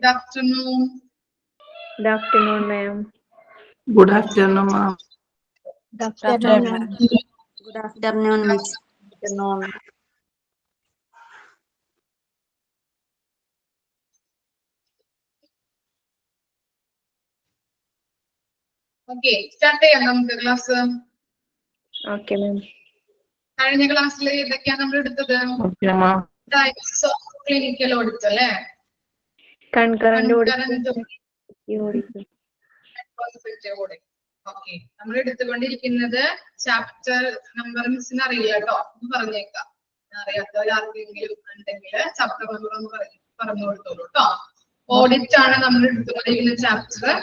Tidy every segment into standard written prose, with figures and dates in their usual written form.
Good afternoon. Good afternoon, ma'am. Good afternoon, ma'am. Good afternoon, ma'am. Good afternoon, Miss. Okay, start ചെയ്യാം നമുക്ക് class. Okay, ma'am. കഴിഞ്ഞ ക്ലാസ്സിൽ ഏതൊക്കെയാണ് നമ്മൾ എടുത്തത്? Okay, ma'am. Types of clinical audit അല്ലേ? Concurrent audit. Okay, നമ്മൾ എടുത്തുകൊണ്ടിരിക്കുന്നത് chapter number മിസ്സിന് അറിയില്ല കേട്ടോ, ഒന്ന് പറഞ്ഞേക്കാം. അറിയാത്തവരാർക്കെങ്കിലും ഉണ്ടെങ്കിൽ ചാപ്റ്റർ നമ്പർ ഒന്ന് പറഞ്ഞു കൊടുത്തോളൂ കേട്ടോ. ഓഡിറ്റ് ആണ് നമ്മൾ എടുത്തുകൊണ്ടിരിക്കുന്ന ചാപ്റ്റർ.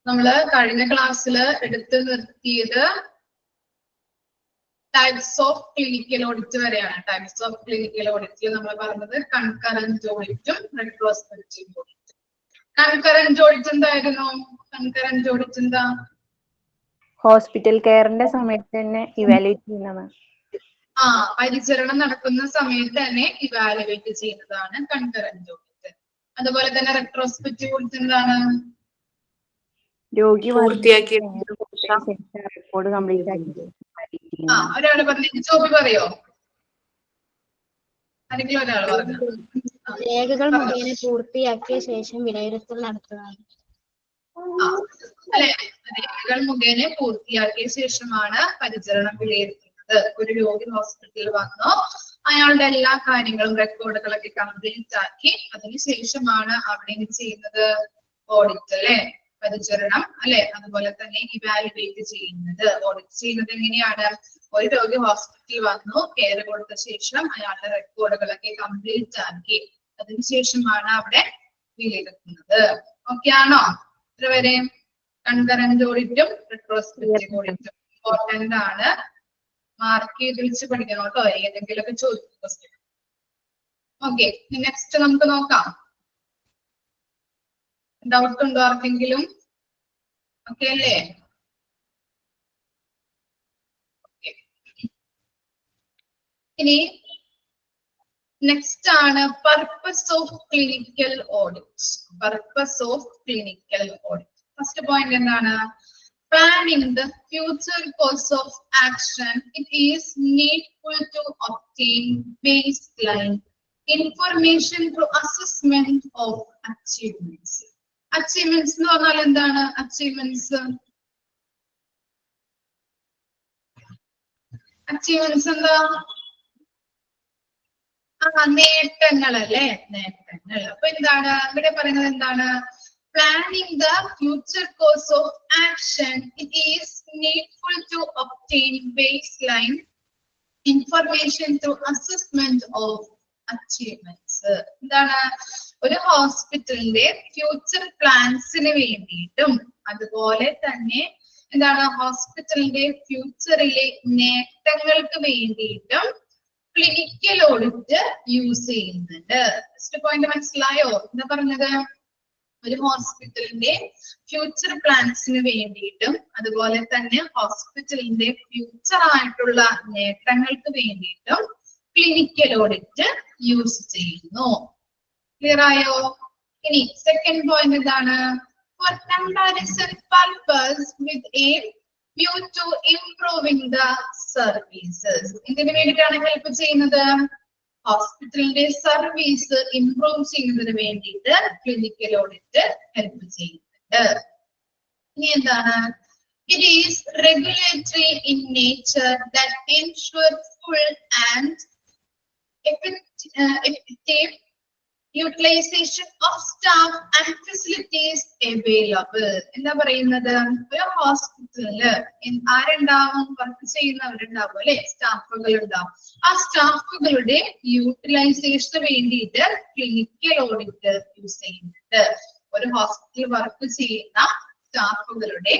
നമ്മള് കഴിഞ്ഞ ക്ലാസ്സിൽ എടുത്തു നിർത്തിയത് ടൈപ്സ് ഓഫ് ക്ലിനിക്കൽ ഓഡിറ്റ് വരെയാണ്. ടൈപ്സ് ഓഫ് ക്ലിനിക്കൽ ഓഡിറ്റിൽ നമ്മൾ പറഞ്ഞത് കൺകറന്റ് ഓഡിറ്റും റെട്രോസ്പെക്റ്റീവ് ഓഡിറ്റും. കൺകറന്റ് ഓഡിറ്റ് എന്തായിരുന്നു? കൺകറന്റ് ഓഡിറ്റ് എന്താ? ഹോസ്പിറ്റൽ കെയറിന്റെ സമയത്ത് തന്നെ ഇവാലുവേറ്റ് ചെയ്യുന്നതാണ്. പരിചരണം നടക്കുന്ന സമയത്ത് തന്നെ ഇവാലുവേറ്റ് ചെയ്യുന്നതാണ് കൺകറന്റ് ഓഡിറ്റ്. അതുപോലെ തന്നെ റെട്രോസ്പെക്റ്റീവ് ഓഡിറ്റ് എന്താണ്? രോഗി പൂർത്തിയാക്കി റിപ്പോർട്ട് കംപ്ലീറ്റ് ആക്കി. ഒരാള് പറഞ്ഞു, ജോബി പറയോ? ആരെങ്കിലും ഒരാൾ പറഞ്ഞു. രേഖകൾ മുഖേന പൂർത്തിയാക്കിയ ശേഷം വിലയിരുത്തൽ നടത്തുന്നതാണ്. അല്ലെ, രേഖകൾ മുഖേന പൂർത്തിയാക്കിയ ശേഷമാണ് പരിചരണം വിലയിരുത്തുന്നത്. ഒരു രോഗി ഹോസ്പിറ്റലിൽ വന്നോ, അയാളുടെ എല്ലാ കാര്യങ്ങളും റെക്കോർഡുകളൊക്കെ കംപ്ലീറ്റ് ആക്കി അതിനുശേഷമാണ് അവിടെ ചെയ്യുന്നത് ഓഡിറ്റ് അല്ലെ, പരിചരണം അല്ലെ. അതുപോലെ തന്നെ ഇവാലുവേറ്റ് ചെയ്യുന്നത്. ഓഡിറ്റ് ചെയ്യുന്നത് എങ്ങനെയാണ്? ഒരു രോഗി ഹോസ്പിറ്റലിൽ വന്നു, കെയർ കൊടുത്ത ശേഷം അയാളുടെ റെക്കോർഡുകളൊക്കെ കംപ്ലീറ്റ് ആക്കി അതിനുശേഷമാണ് അവിടെ വിലയിരുത്തുന്നത്. ഓക്കെ ആണോ? ഇതുവരെ കൺകറന്റ് ഓഡിറ്റും റെട്രോസ്പെക്റ്റീവ് ഓഡിറ്റും ഇമ്പോർട്ടന്റ് ആണ്. മാർക്ക് ചെയ്ത് വെച്ച് പഠിക്കണം കേട്ടോ, ഏതെങ്കിലുമൊക്കെ ചോദിക്കും ക്വസ്റ്റ്യൻ. ഓക്കെ, നെക്സ്റ്റ് നമുക്ക് നോക്കാം. ഡൗട്ട് ഉണ്ടോ ആർക്കെങ്കിലും? ഓക്കെ അല്ലേ? ഇനി നെക്സ്റ്റ് ആണ് purpose of clinical audit. Purpose of clinical audit. First point എന്താണ്? Planning the future course of action, it is needful to obtain baseline information through assessment of achievements. Achievements എന്ന് പറഞ്ഞാൽ എന്താണ്? Achievements എന്താ? നേട്ടങ്ങൾ അല്ലേ, നേട്ടങ്ങൾ. അപ്പൊ എന്താണ് ഇവിടെ പറയുന്നത്? എന്താണ്? Planning the future course of action, it is needful to obtain baseline information through assessment of achievements. എന്താണ്? ഒരു ഹോസ്പിറ്റലിന്റെ ഫ്യൂച്ചർ പ്ലാൻസിന് വേണ്ടിയിട്ടും അതുപോലെ തന്നെ എന്താണ് ഹോസ്പിറ്റലിന്റെ ഫ്യൂച്ചറിലെ നേട്ടങ്ങൾക്ക് വേണ്ടിയിട്ടും ക്ലിനിക്കൽ ഓഡിറ്റ് യൂസ് ചെയ്യുന്നുണ്ട്. ഫസ്റ്റ് പോയിന്റ് മനസ്സിലായോ? എന്താ പറഞ്ഞത്? ഒരു ഹോസ്പിറ്റലിന്റെ ഫ്യൂച്ചർ പ്ലാൻസിന് വേണ്ടിയിട്ടും അതുപോലെ തന്നെ ഹോസ്പിറ്റലിന്റെ ഫ്യൂച്ചർ ആയിട്ടുള്ള നേട്ടങ്ങൾക്ക് വേണ്ടിയിട്ടും ക്ലിനിക്കൽ ഓഡിറ്റ് യൂസ് ചെയ്യുന്നു. ക്ലിയർ ആയോ? ഇനി സെക്കൻഡ് പോയിന്റ് എന്താണ്? For comparison purpose with a view to improving the services. ഇതിനു വേണ്ടിയിട്ടാണ് ഹെൽപ്പ് ചെയ്യുന്നത്. ഹോസ്പിറ്റലിന്റെ സർവീസ് ഇംപ്രൂവ് ചെയ്യുന്നതിന് വേണ്ടിയിട്ട് ക്ലിനിക്കൽ ഓഡിറ്റ് ഹെൽപ്പ് ചെയ്യുന്നുണ്ട്. ഇനി എന്താണ്? It is regulatory in nature that ensures full and effective utilization of staff and facilities available. എന്താ പറയുന്നത്? ഒരു ഹോസ്പിറ്റലില് ആരുണ്ടാവും? വർക്ക് ചെയ്യുന്നവരുണ്ടാവും അല്ലെ, സ്റ്റാഫുകൾ ഉണ്ടാവും. ആ സ്റ്റാഫുകളുടെ യൂട്ടിലൈസേഷന് വേണ്ടിയിട്ട് ക്ലിനിക്കൽ ഓഡിറ്റ് യൂസ് ചെയ്യുന്നുണ്ട്. ഒരു ഹോസ്പിറ്റലിൽ വർക്ക് ചെയ്യുന്ന സ്റ്റാഫുകളുടെ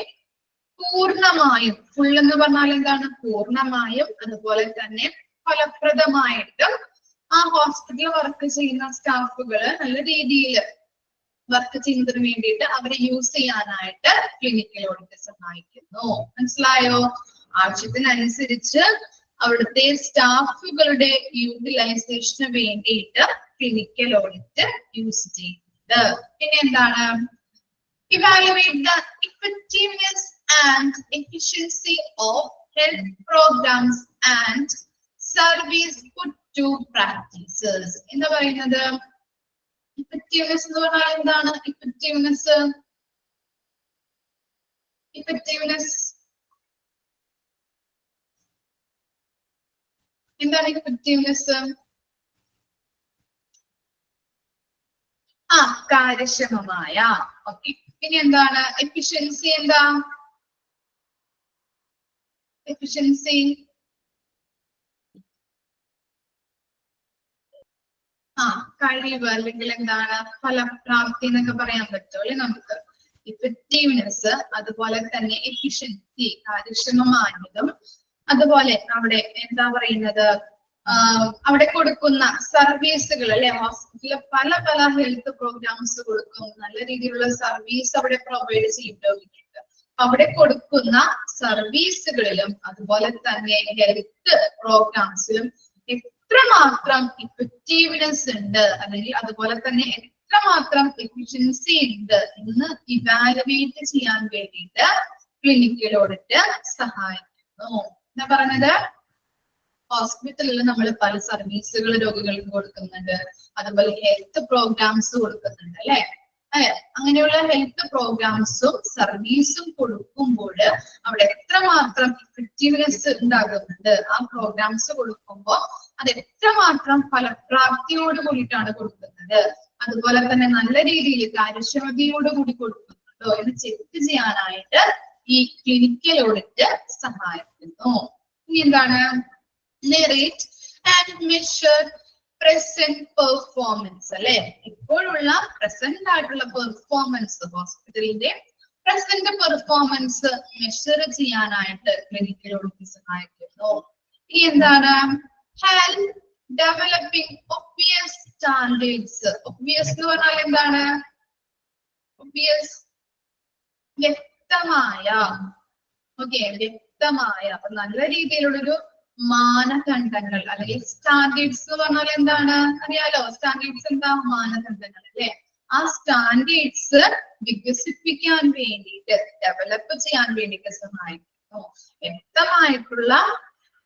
പൂർണ്ണമായും, ഫുൾ എന്ന് പറഞ്ഞാൽ എന്താണ്? പൂർണ്ണമായും അതുപോലെ തന്നെ ഫലപ്രദമായിട്ടും ആ ഹോസ്പിറ്റലിൽ വർക്ക് ചെയ്യുന്ന സ്റ്റാഫുകള് നല്ല രീതിയിൽ വർക്ക് ചെയ്യുന്നതിന് വേണ്ടിയിട്ട് അവരെ യൂസ് ചെയ്യാനായിട്ട് ക്ലിനിക്കൽ ഓഡിറ്റ് സഹായിക്കുന്നു. മനസ്സിലായോ? ആവശ്യത്തിനനുസരിച്ച് അവിടുത്തെ സ്റ്റാഫുകളുടെ യൂട്ടിലൈസേഷന് വേണ്ടിയിട്ട് ക്ലിനിക്കൽ ഓഡിറ്റ് യൂസ് ചെയ്യുന്നത്. പിന്നെ എന്താണ്? Evaluate the effectiveness and efficiency of health programs and service put to practices. എന്താ പറയുന്നത്? effectiveness എന്ന് പറഞ്ഞാൽ എന്താണ്? effectiveness എന്താണ് effectiveness? കാര്യക്ഷമമായ. ഓക്കെ. ഇനി എന്താണ് എഫിഷ്യൻസി? എന്താ എഫിഷ്യൻസി? കഴിവ് അല്ലെങ്കിൽ എന്താണ് ഫലപ്രാപ്തി എന്നൊക്കെ പറയാൻ പറ്റും അല്ലെ നമുക്ക്. ഇഫക്റ്റീവ്നെസ്, അതുപോലെ തന്നെ എഫിഷ്യൻസി കാര്യക്ഷമമായതും, അതുപോലെ അവിടെ എന്താ പറയുന്നത് അവിടെ കൊടുക്കുന്ന സർവീസുകൾ അല്ലെ. ഹോസ്പിറ്റലിൽ പല പല ഹെൽത്ത് പ്രോഗ്രാംസ് കൊടുക്കും, നല്ല രീതിയിലുള്ള സർവീസ് അവിടെ പ്രൊവൈഡ് ചെയ്തിട്ടുണ്ട്. അവിടെ കൊടുക്കുന്ന സർവീസുകളിലും അതുപോലെ തന്നെ ഹെൽത്ത് പ്രോഗ്രാംസിലും എത്രമാത്രം ഇഫക്റ്റീവ്നെസ് ഉണ്ട് അല്ലെങ്കിൽ അതുപോലെ തന്നെ എത്രമാത്രം എഫിഷ്യൻസി ഉണ്ട് എന്ന് ഇവാലുവേറ്റ് ചെയ്യാൻ വേണ്ടിയിട്ട് ക്ലിനിക്കൽ ഓഡിറ്റ് സഹായിക്കുന്നു. എന്താ പറഞ്ഞത്? ഹോസ്പിറ്റലിൽ നമ്മൾ പല സർവീസുകൾ രോഗികൾക്ക് കൊടുക്കുന്നുണ്ട്, അതുപോലെ ഹെൽത്ത് പ്രോഗ്രാംസ് കൊടുക്കുന്നുണ്ട് അല്ലെ. അങ്ങനെയുള്ള ഹെൽത്ത് പ്രോഗ്രാംസും സർവീസും കൊടുക്കുമ്പോൾ അവിടെ എത്രമാത്രം ഇഫക്റ്റീവ്നെസ് ഉണ്ടാകുന്നുണ്ട്, ആ പ്രോഗ്രാംസ് കൊടുക്കുമ്പോൾ അത് എത്രമാത്രം ഫലപ്രാപ്തിയോട് കൂടിയിട്ടാണ് കൊടുക്കുന്നത്, അതുപോലെ തന്നെ നല്ല രീതിയിൽ കാര്യക്ഷമതയോട് കൂടി കൊടുക്കുന്നുണ്ടോ എന്ന് ചെക്ക് ചെയ്യാനായിട്ട് ഈ ക്ലിനിക്കൽ ഓഡിറ്റ് സഹായിക്കുന്നു. ഇനി എന്താണ്? narrate and measure present performance അല്ലെ. ഇപ്പോഴുള്ള പ്രസന്റ് ആയിട്ടുള്ള പെർഫോമൻസ്, ഹോസ്പിറ്റലിന്റെ പ്രസന്റ് പെർഫോമൻസ് മെഷർ ചെയ്യാനായിട്ട് ക്ലിനിക്കൽ ഓഡിറ്റ് സഹായിക്കുന്നു. ഇനി എന്താണ്? help developing obvious standards. obvious എന്ന് പറഞ്ഞാൽ എന്താണ്? obvious വ്യക്തമായ. ഓക്കെ, വ്യക്തമായ നല്ല രീതിയിലുള്ളൊരു മാനദണ്ഡങ്ങൾ അല്ലെങ്കിൽ സ്റ്റാൻഡേർഡ്സ് എന്ന് പറഞ്ഞാൽ എന്താണ് അറിയാലോ? സ്റ്റാൻഡേർഡ്സ് എന്താ? മാനദണ്ഡങ്ങൾ അല്ലെ. ആ സ്റ്റാൻഡേർഡ്സ് വികസിപ്പിക്കാൻ വേണ്ടിയിട്ട്, ഡെവലപ്പ് ചെയ്യാൻ വേണ്ടിയിട്ട് സഹായിക്കുന്നു. വ്യക്തമായിട്ടുള്ള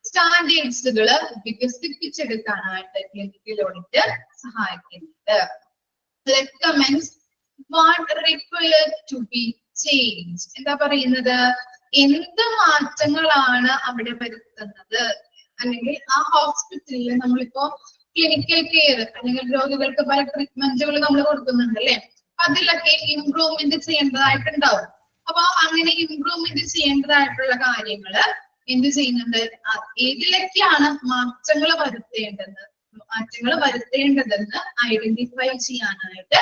സ്റ്റാൻഡേർഡ്സുകൾ വികസിപ്പിച്ചെടുക്കാനായിട്ട് ക്ലിനിക്കൽ ഓഡിറ്റ് സഹായിക്കുന്നുണ്ട്. recommends what required to be changed. എന്താ പറയുന്നത്? എന്ത് മാറ്റങ്ങളാണ് അവിടെ വരുത്തുന്നത്, അല്ലെങ്കിൽ ആ ഹോസ്പിറ്റലിൽ നമ്മളിപ്പോ ക്ലിനിക്കൽ കെയർ അല്ലെങ്കിൽ രോഗികൾക്ക് പല ട്രീറ്റ്മെന്റുകൾ നമ്മൾ കൊടുക്കുന്നുണ്ട് അല്ലെ. അതിലൊക്കെ ഇംപ്രൂവ്മെന്റ് ചെയ്യേണ്ടതായിട്ടുണ്ടാവും. അപ്പൊ അങ്ങനെ ഇംപ്രൂവ്മെന്റ് ചെയ്യേണ്ടതായിട്ടുള്ള കാര്യങ്ങള് എന്ത് ചെയ്യുന്നുണ്ട്? ഏതിലൊക്കെയാണ് മാറ്റങ്ങൾ വരുത്തേണ്ടതെന്ന് ഐഡന്റിഫൈ ചെയ്യാനായിട്ട്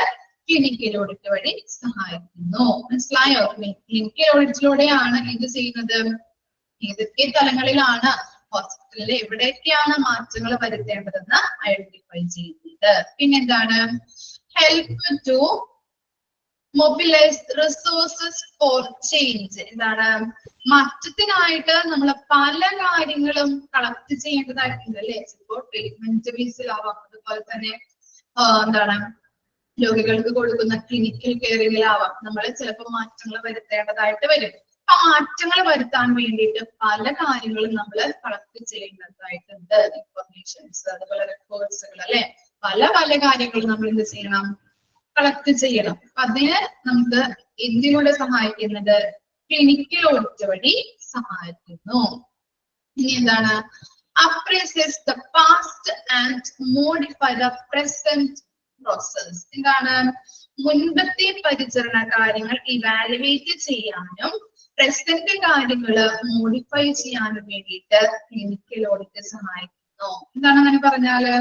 ക്ലിനിക്കൽ ഓഡിറ്റ് വഴി സഹായിക്കുന്നു. മനസ്സിലായോ? ക്ലിനിക്കൽ ഓഡിറ്റിലൂടെയാണ് ഇത് ചെയ്യുന്നത്. ഏതൊക്കെ തലങ്ങളിലാണ് ഹോസ്പിറ്റലിൽ എവിടെയൊക്കെയാണ് മാറ്റങ്ങൾ വരുത്തേണ്ടതെന്ന് ഐഡന്റിഫൈ ചെയ്യുന്നത്. പിന്നെന്താണ്? Help to mobilise resources for change. എന്താണ്? മാറ്റത്തിനായിട്ട് നമ്മൾ പല കാര്യങ്ങളും കളക്ട് ചെയ്യേണ്ടതായിട്ടുണ്ട് അല്ലെ. ഇപ്പോൾ ട്രീറ്റ്മെന്റ് ബേസിലാവാം, അതുപോലെ തന്നെ എന്താണ് രോഗികൾക്ക് കൊടുക്കുന്ന ക്ലിനിക്കൽ കെയറിലാവാം നമ്മൾ ചിലപ്പോൾ മാറ്റങ്ങൾ വരുത്തേണ്ടതായിട്ട് വരും. ആ മാറ്റങ്ങൾ വരുത്താൻ വേണ്ടിയിട്ട് പല കാര്യങ്ങളും നമ്മൾ കളക്ട് ചെയ്യേണ്ടതായിട്ടുണ്ട്. ഇൻഫർമേഷൻസ്, അതുപോലെ റെക്കോർഡ്സുകൾ അല്ലെ. പല പല കാര്യങ്ങളും നമ്മൾ എന്ത് ചെയ്യണം? കളക്ട് ചെയ്യണം. അതിന് നമുക്ക് എന്തിലൂടെ സഹായിക്കുന്നത്? ക്ലിനിക്കൽ ഓഡിറ്റ് വഴി സഹായിക്കുന്നു. ഇനി എന്താണ്? Appraises the past and modify the present process. എന്താണ്? മുൻപത്തെ പരിചരണ കാര്യങ്ങൾ ഇവാലുവേറ്റ് ചെയ്യാനും പ്രസന്റ് കാര്യങ്ങൾ മോഡിഫൈ ചെയ്യാനും വേണ്ടിയിട്ട് ക്ലിനിക്കൽ ഓഡിറ്റ് സഹായിക്കുന്നു. എന്താണ് അങ്ങനെ പറഞ്ഞാല്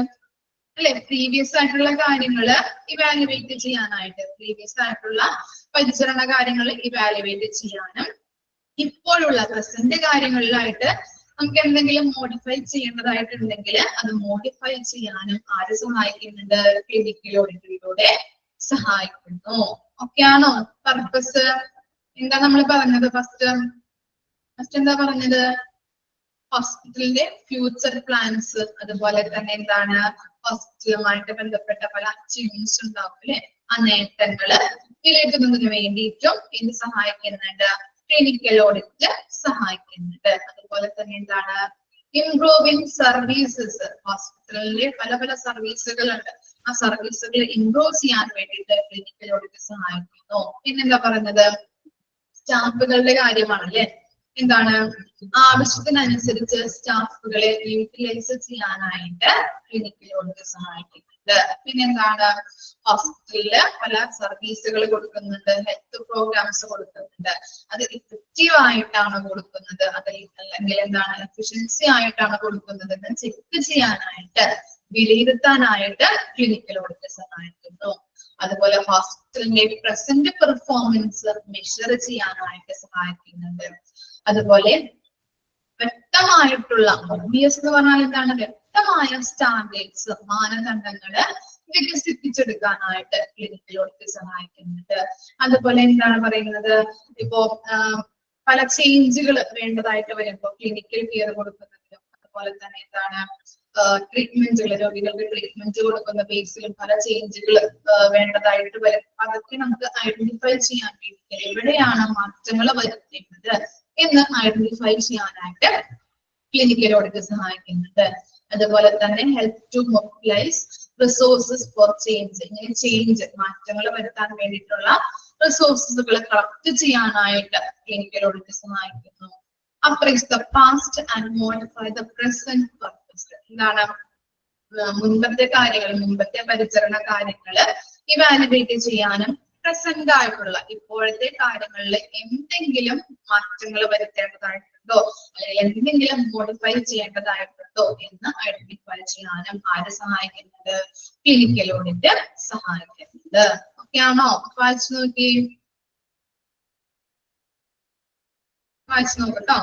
അല്ലെ? പ്രീവിയസ് ആയിട്ടുള്ള കാര്യങ്ങൾ ഇവാലുവേറ്റ് ചെയ്യാനായിട്ട്, പ്രീവിയസ് ആയിട്ടുള്ള പരിചരണ കാര്യങ്ങൾ ഇവാലുവേറ്റ് ചെയ്യാനും, ഇപ്പോഴുള്ള പ്രസന്റ് കാര്യങ്ങളിലായിട്ട് നമുക്ക് എന്തെങ്കിലും മോഡിഫൈ ചെയ്യേണ്ടതായിട്ടുണ്ടെങ്കിൽ അത് മോഡിഫൈ ചെയ്യാനും ആര് സഹായിക്കുന്നുണ്ട്? ക്ലിനിക്കൽ ഓഡിറ്റിലൂടെ സഹായിക്കുന്നു. ഓക്കെ ആണോ? പർപ്പസ് എന്താ നമ്മൾ പറഞ്ഞത്? ഫസ്റ്റ് എന്താ പറഞ്ഞത്? ഹോസ്പിറ്റലിന്റെ ഫ്യൂച്ചർ പ്ലാൻസ്, അതുപോലെ തന്നെ എന്താണ് ഹോസ്പിറ്റലുമായിട്ട് ബന്ധപ്പെട്ട പല അച്ചീവ്മെന്റ്സ് ഉണ്ടാവും അല്ലെ, ആ നേട്ടങ്ങള് വിലയിരുത്തുന്നതിന് വേണ്ടിയിട്ടും ഇത് സഹായിക്കുന്നുണ്ട്. ക്ലിനിക്കൽ ഓഡിറ്റ് സഹായിക്കുന്നുണ്ട്. അതുപോലെ തന്നെ എന്താണ് ഇംപ്രൂവിങ് സർവീസസ്, ഹോസ്പിറ്റലിലെ പല പല സർവീസുകളുണ്ട്, ആ സർവീസുകൾ ഇംപ്രൂവ് ചെയ്യാൻ വേണ്ടിയിട്ട് ക്ലിനിക്കൽ ഓഡിറ്റ് സഹായിക്കുന്നു. പിന്നെന്താ പറയുന്നത്, സ്റ്റാഫുകളുടെ കാര്യമാണ് അല്ലെ, എന്താണ് ആവശ്യത്തിനനുസരിച്ച് സ്റ്റാഫുകളെ യൂട്ടിലൈസ് ചെയ്യാനായിട്ട് ക്ലിനിക്കൽ ഓഡിറ്റ് സഹായിക്കുന്നുണ്ട്. പിന്നെന്താണ് ഹോസ്പിറ്റലില് പല സർവീസുകൾ കൊടുക്കുന്നുണ്ട്, ഹെൽത്ത് പ്രോഗ്രാംസ് കൊടുക്കുന്നുണ്ട്, അത് ഇഫക്റ്റീവ് ആയിട്ടാണ് കൊടുക്കുന്നത് അല്ലെങ്കിൽ എന്താണ് എഫിഷ്യൻസി ആയിട്ടാണ് കൊടുക്കുന്നത് എന്ന് ചെക്ക് ചെയ്യാനായിട്ട് വിലയിരുത്താനായിട്ട് ക്ലിനിക്കൽ ഓഡിറ്റ് സഹായിക്കുന്നു. അതുപോലെ ഹോസ്പിറ്റലിന്റെ പ്രസന്റ് പെർഫോമൻസ് മെഷർ ചെയ്യാനായിട്ട് സഹായിക്കുന്നുണ്ട്. അതുപോലെ വ്യക്തമായിട്ടുള്ള OBS എന്ന് പറഞ്ഞാൽ എന്താണ്, വ്യക്തമായ സ്റ്റാൻഡേർഡ്സ്, മാനദണ്ഡങ്ങള് വികസിപ്പിച്ചെടുക്കാനായിട്ട് ക്ലിനിക്കൽ ഓഡിറ്റ് സഹായിക്കുന്നുണ്ട്. അതുപോലെ എന്താണ് പറയുന്നത്, ഇപ്പോ പല ചേഞ്ചുകൾ വേണ്ടതായിട്ട് വരുമ്പോൾ ക്ലിനിക്കൽ കെയർ കൊടുക്കുന്നതിലും, അതുപോലെ തന്നെ എന്താണ് ട്രീറ്റ്മെന്റുകൾ, രോഗികൾക്ക് ട്രീറ്റ്മെന്റ് കൊടുക്കുന്ന ബേസിലും പല ചേഞ്ചുകൾ വേണ്ടതായിട്ട് വരും. അതൊക്കെ നമുക്ക് ഐഡന്റിഫൈ ചെയ്യാൻ വേണ്ടി എവിടെയാണ് മാറ്റങ്ങൾ വരുത്തേണ്ടത് എന്ന് ഐഡന്റിഫൈ ചെയ്യാനായിട്ട് ക്ലിനിക്കൽ ഓഡിറ്റ് സഹായിക്കുന്നുണ്ട്. അതുപോലെ തന്നെ help to mobilise resources for change, ഇങ്ങനെ ചേഞ്ച് മാറ്റങ്ങൾ വരുത്താൻ വേണ്ടിയിട്ടുള്ള റിസോഴ്സസുകൾ കളക്ട് ചെയ്യാനായിട്ട് ക്ലിനിക്കൽ ഓഡിറ്റ് സഹായിക്കുന്നു. Appraise the past and modify the present purpose, എന്താണ് മുൻപത്തെ കാര്യങ്ങൾ, മുമ്പത്തെ പരിചരണ കാര്യങ്ങള് ഇവാലുവേറ്റ് ചെയ്യാനും പ്രസന്റ് ആയിട്ടുള്ള ഇപ്പോഴത്തെ കാര്യങ്ങളിൽ എന്തെങ്കിലും മാറ്റങ്ങൾ വരുത്തേണ്ടതായിട്ടുണ്ടോ അല്ലെങ്കിൽ എന്തെങ്കിലും മോഡിഫൈ ചെയ്യേണ്ടതായിട്ടുണ്ടോ എന്ന് ഐഡന്റിഫൈ ചെയ്യാനും ആര് സഹായിക്കുന്നത്, ക്ലിനിക്കൽ ഓഡിറ്റ് സഹായിക്കുന്നുണ്ട്. ഓക്കെ ആണോ? വായിച്ചു നോക്കി, വായിച്ചു നോക്കട്ടോ.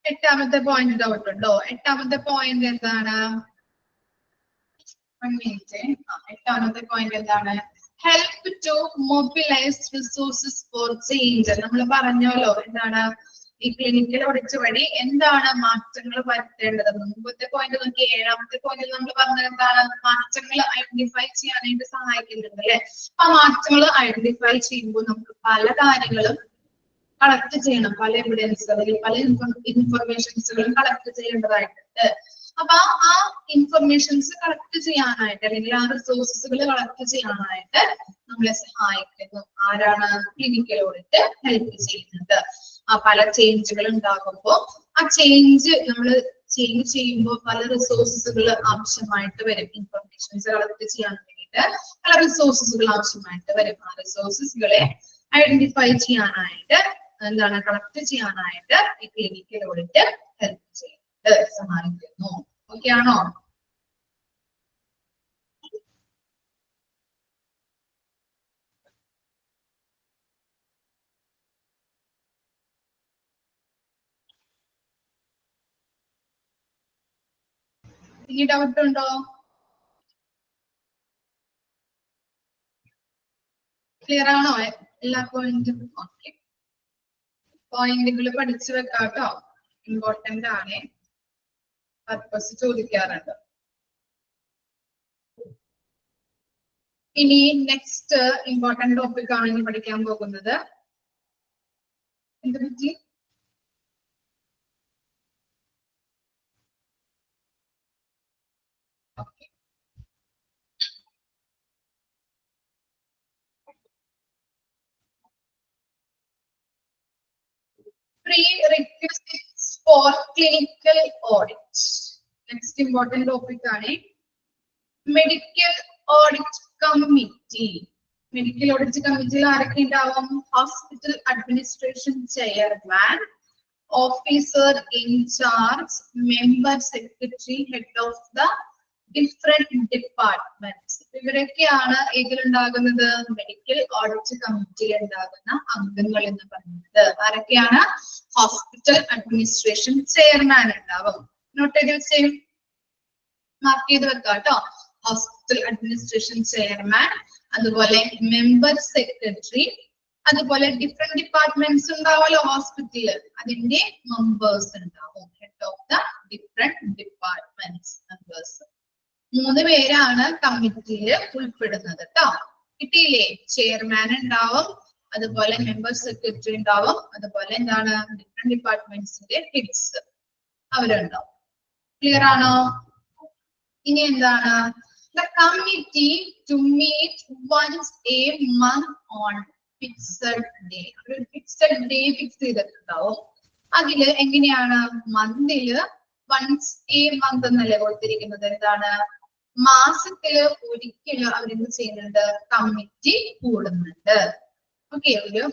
എട്ടാമത്തെ പോയിന്റ് ഡൗട്ട് ഉണ്ടോ? എട്ടാമത്തെ പോയിന്റ് എന്താണ്? എട്ടാമത്തെ പോയിന്റ് എന്താണ്? Help to mobilise resources for change. നമ്മൾ പറഞ്ഞല്ലോ എന്താണ് ഈ ക്ലിനിക്കൽ ഓഡിറ്റ് വഴി എന്താണ് മാറ്റങ്ങൾ വരുത്തേണ്ടത്. മുമ്പത്തെ പോയിന്റ് നോക്കി, ഏഴാമത്തെ പോയിന്റിൽ നമ്മൾ പറഞ്ഞത് എന്താണ്, മാറ്റങ്ങൾ ഐഡന്റിഫൈ ചെയ്യാനായിട്ട് സഹായിക്കുന്നുണ്ട് അല്ലെ. ആ മാറ്റങ്ങൾ ഐഡന്റിഫൈ ചെയ്യുമ്പോൾ നമുക്ക് പല കാര്യങ്ങളും കളക്ട് ചെയ്യണം, പല എവിഡൻസ് അല്ലെങ്കിൽ പല ഇൻഫർമേഷൻസുകളും കളക്ട് ചെയ്യേണ്ടതായിട്ടുണ്ട്. അപ്പൊ ആ ഇൻഫർമേഷൻസ് കളക്ട് ചെയ്യാനായിട്ട് അല്ലെങ്കിൽ ആ റിസോഴ്സസുകൾ കളക്ട് ചെയ്യാനായിട്ട് നമ്മളെ സഹായിക്കുന്നു ആരാണ്? ക്ലിനിക്കൽ ഓഡിറ്റ് ഹെൽപ്പ് ചെയ്യുന്നത്. ആ പല ചേഞ്ചുകൾ ഉണ്ടാകുമ്പോൾ ആ ചേഞ്ച് നമ്മൾ ചേഞ്ച് ചെയ്യുമ്പോൾ പല റിസോഴ്സസുകൾ ആവശ്യമായിട്ട് വരും. ഇൻഫർമേഷൻസ് കളക്ട് ചെയ്യാൻ വേണ്ടിയിട്ട് പല റിസോഴ്സസുകൾ ആവശ്യമായിട്ട് വരും. ആ റിസോഴ്സസുകളെ ഐഡന്റിഫൈ ചെയ്യാനായിട്ട് എന്താണ് കളക്ട് ചെയ്യാനായിട്ട് ഈ ക്ലിനിക്കൽ ഓഡിറ്റ് ഹെൽപ്പ് ചെയ്യുന്നത്, സഹായിക്കുന്നു. ഓക്കെ ആണോ? ഇനി ഡൗട്ട് ഉണ്ടോ? ക്ലിയർ ആണോ എല്ലാ പോയിന്റും? ഓക്കെ, പോയിന്റുകൾ പഠിച്ചു വെക്കാട്ടോ, ഇമ്പോർട്ടന്റ് ആണ്, പർപ്പസ് ചോദിക്കാറുണ്ട്. ഇനി നെക്സ്റ്റ് ഇമ്പോർട്ടന്റ് ടോപ്പിക് ആണ് ഇനി പഠിക്കാൻ പോകുന്നത്. എന്ത് പറ്റി? For clinical audit. Next important topic ആണ് medical audit committee. Medical audit കമ്മിറ്റിയിൽ ആരൊക്കെ ഉണ്ടാവും? Hospital administration chairman, officer in charge, member secretary, head of the different departments. ഇവരൊക്കെയാണ് ഇതിലുണ്ടാകുന്നത് മെഡിക്കൽ ഓഡിറ്റ് കമ്മിറ്റിയിൽ ഉണ്ടാകുന്ന അംഗങ്ങൾ എന്ന് പറയുന്നത്. ആരൊക്കെയാണ്? ഹോസ്പിറ്റൽ അഡ്മിനിസ്ട്രേഷൻ ചെയർമാൻ ഉണ്ടാവും. നോട്ട് ചെയ്ത് മാർക്ക് ചെയ്ത് വെക്കാം കേട്ടോ. ഹോസ്പിറ്റൽ അഡ്മിനിസ്ട്രേഷൻ ചെയർമാൻ, അതുപോലെ മെമ്പർ സെക്രട്ടറി, അതുപോലെ ഡിഫറെന്റ് ഡിപ്പാർട്ട്മെന്റ്സ് ഉണ്ടാവുമല്ലോ ഹോസ്പിറ്റലിൽ, അതിന്റെ മെമ്പേഴ്സ് ഉണ്ടാവും. Head of the different departments members. 3 പേരാണ് കമ്മിറ്റിയിൽ ഉൾപ്പെടുന്നത് കേട്ടോ. കിട്ടിയില്ലേ? ചെയർമാൻ ഉണ്ടാവും, അതുപോലെ മെമ്പർ സെക്രട്ടറി ഉണ്ടാവും, അതുപോലെ എന്താണ് ഡിഫറെന്റ് ഡിപ്പാർട്ട്മെന്റ്സിന്റെ ഹെഡ്സ് അവരുണ്ടാവും. ക്ലിയർ ആണോ? ഇനി എന്താണ്? The committee to meet once a month on fixed day. ഒരു ഫിക്സഡ് ഡേ ഫിക്സ് ചെയ്തിട്ടുണ്ടാവും. അതില് എങ്ങനെയാണ്? മന്തില് വൺസ് എ മന്ത് എന്നല്ലേ കൊടുത്തിരിക്കുന്നത്. എന്താണ്? മാസത്തില് ഒരിക്കലും അവരെന്ത് ചെയ്യുന്നുണ്ട്? കമ്മിറ്റി കൂടുന്നുണ്ട്. ഓക്കെ, ഒരു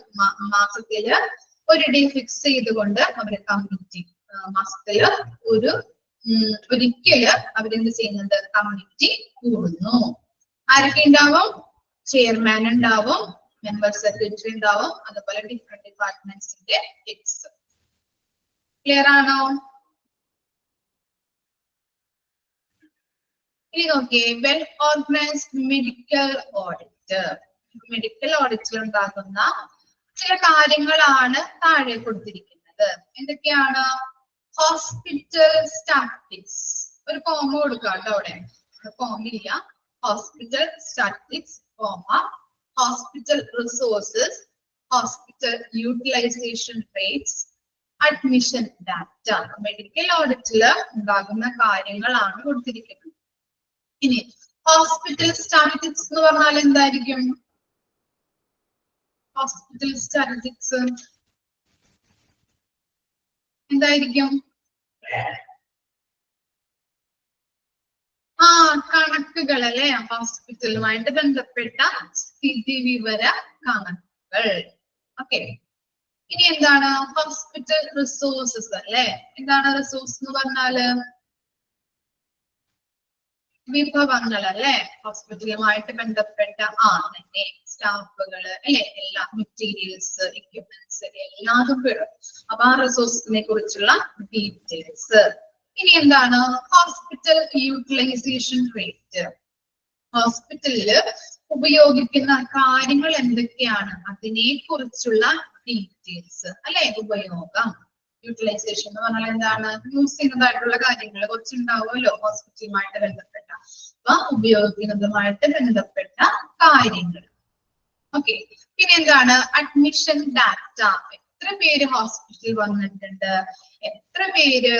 മാസത്തില് ഒരു ഡേ ഫിക്സ് ചെയ്തുകൊണ്ട് അവര് കമ്മിറ്റി മാസത്തില് ഒരിക്കല് അവരെന്ത് ചെയ്യുന്നുണ്ട്? കമ്മിറ്റി കൂടുന്നു. ആരൊക്കെ ഉണ്ടാവും? ചെയർമാൻ ഉണ്ടാവും, മെമ്പർ സെക്രട്ടറി ഉണ്ടാവും, അതുപോലെ ഡിഫറെന്റ് ഡിപ്പാർട്ട്മെന്റ്സിന്റെ ഹെഡ്സ്. ക്ലിയർ ആണോ? ഇനി നോക്കിയേ, well organised medical audit. Medical ഓഡിറ്റിൽ ഉണ്ടാകുന്ന ചില കാര്യങ്ങളാണ് താഴെ കൊടുത്തിരിക്കുന്നത്. എന്തൊക്കെയാണ്? Hospital statics. ഒരു കോമ കൊടുക്കാം കേട്ടോ. അവിടെ കോമില്ല. Hospital statics, hospital resources, hospital utilisation rates, admission data. Medical ഓഡിറ്റിൽ ഉണ്ടാകുന്ന കാര്യങ്ങളാണ് കൊടുത്തിരിക്കുന്നത്. ഇനി ഹോസ്പിറ്റൽ സ്റ്റാറ്റിക്സ് എന്ന് പറഞ്ഞാൽ എന്തായിരിക്കും? ഹോസ്പിറ്റൽ സ്റ്റാറ്റിക്സ് എന്തായിരിക്കും? കണക്കുകൾ അല്ലെ? ഹോസ്പിറ്റലുമായിട്ട് ബന്ധപ്പെട്ട സ്ഥിതി വിവര കണക്കുകൾ. ഓക്കെ, ഇനി എന്താണ്? ഹോസ്പിറ്റൽ റിസോഴ്സസ് അല്ലെ? എന്താണ് റിസോഴ്സ് എന്ന് പറഞ്ഞാല്? വിഭവങ്ങൾ അല്ലെ? ഹോസ്പിറ്റലുമായിട്ട് ബന്ധപ്പെട്ട തന്നെ സ്റ്റാഫുകള് അല്ലെ? എല്ലാ മെറ്റീരിയൽസ്, എക്യുപ്മെന്റ്സ് എല്ലാതും പെടും. അപ്പൊ ആ റിസോഴ്സിനെ കുറിച്ചുള്ള ഡീറ്റെയിൽസ്. ഇനി എന്താണ്? Hospital utilisation rate. ഹോസ്പിറ്റലില് ഉപയോഗിക്കുന്ന കാര്യങ്ങൾ എന്തൊക്കെയാണ് അതിനെ കുറിച്ചുള്ള ഡീറ്റെയിൽസ് അല്ലെ? ഉപയോഗം. യൂട്ടിലൈസേഷൻ എന്ന് പറഞ്ഞാൽ എന്താണ്? യൂസ് ചെയ്യുന്നതായിട്ടുള്ള കാര്യങ്ങൾ കുറച്ചുണ്ടാവുമല്ലോ ഹോസ്പിറ്റലുമായിട്ട് ബന്ധപ്പെട്ട. അപ്പൊ ഉപയോഗിക്കുന്നതുമായിട്ട് ബന്ധപ്പെട്ട കാര്യങ്ങൾ. ഓക്കെ, പിന്നെ എന്താണ്? Admission data. എത്ര പേര് ഹോസ്പിറ്റലിൽ വന്നിട്ടുണ്ട്, എത്ര പേര്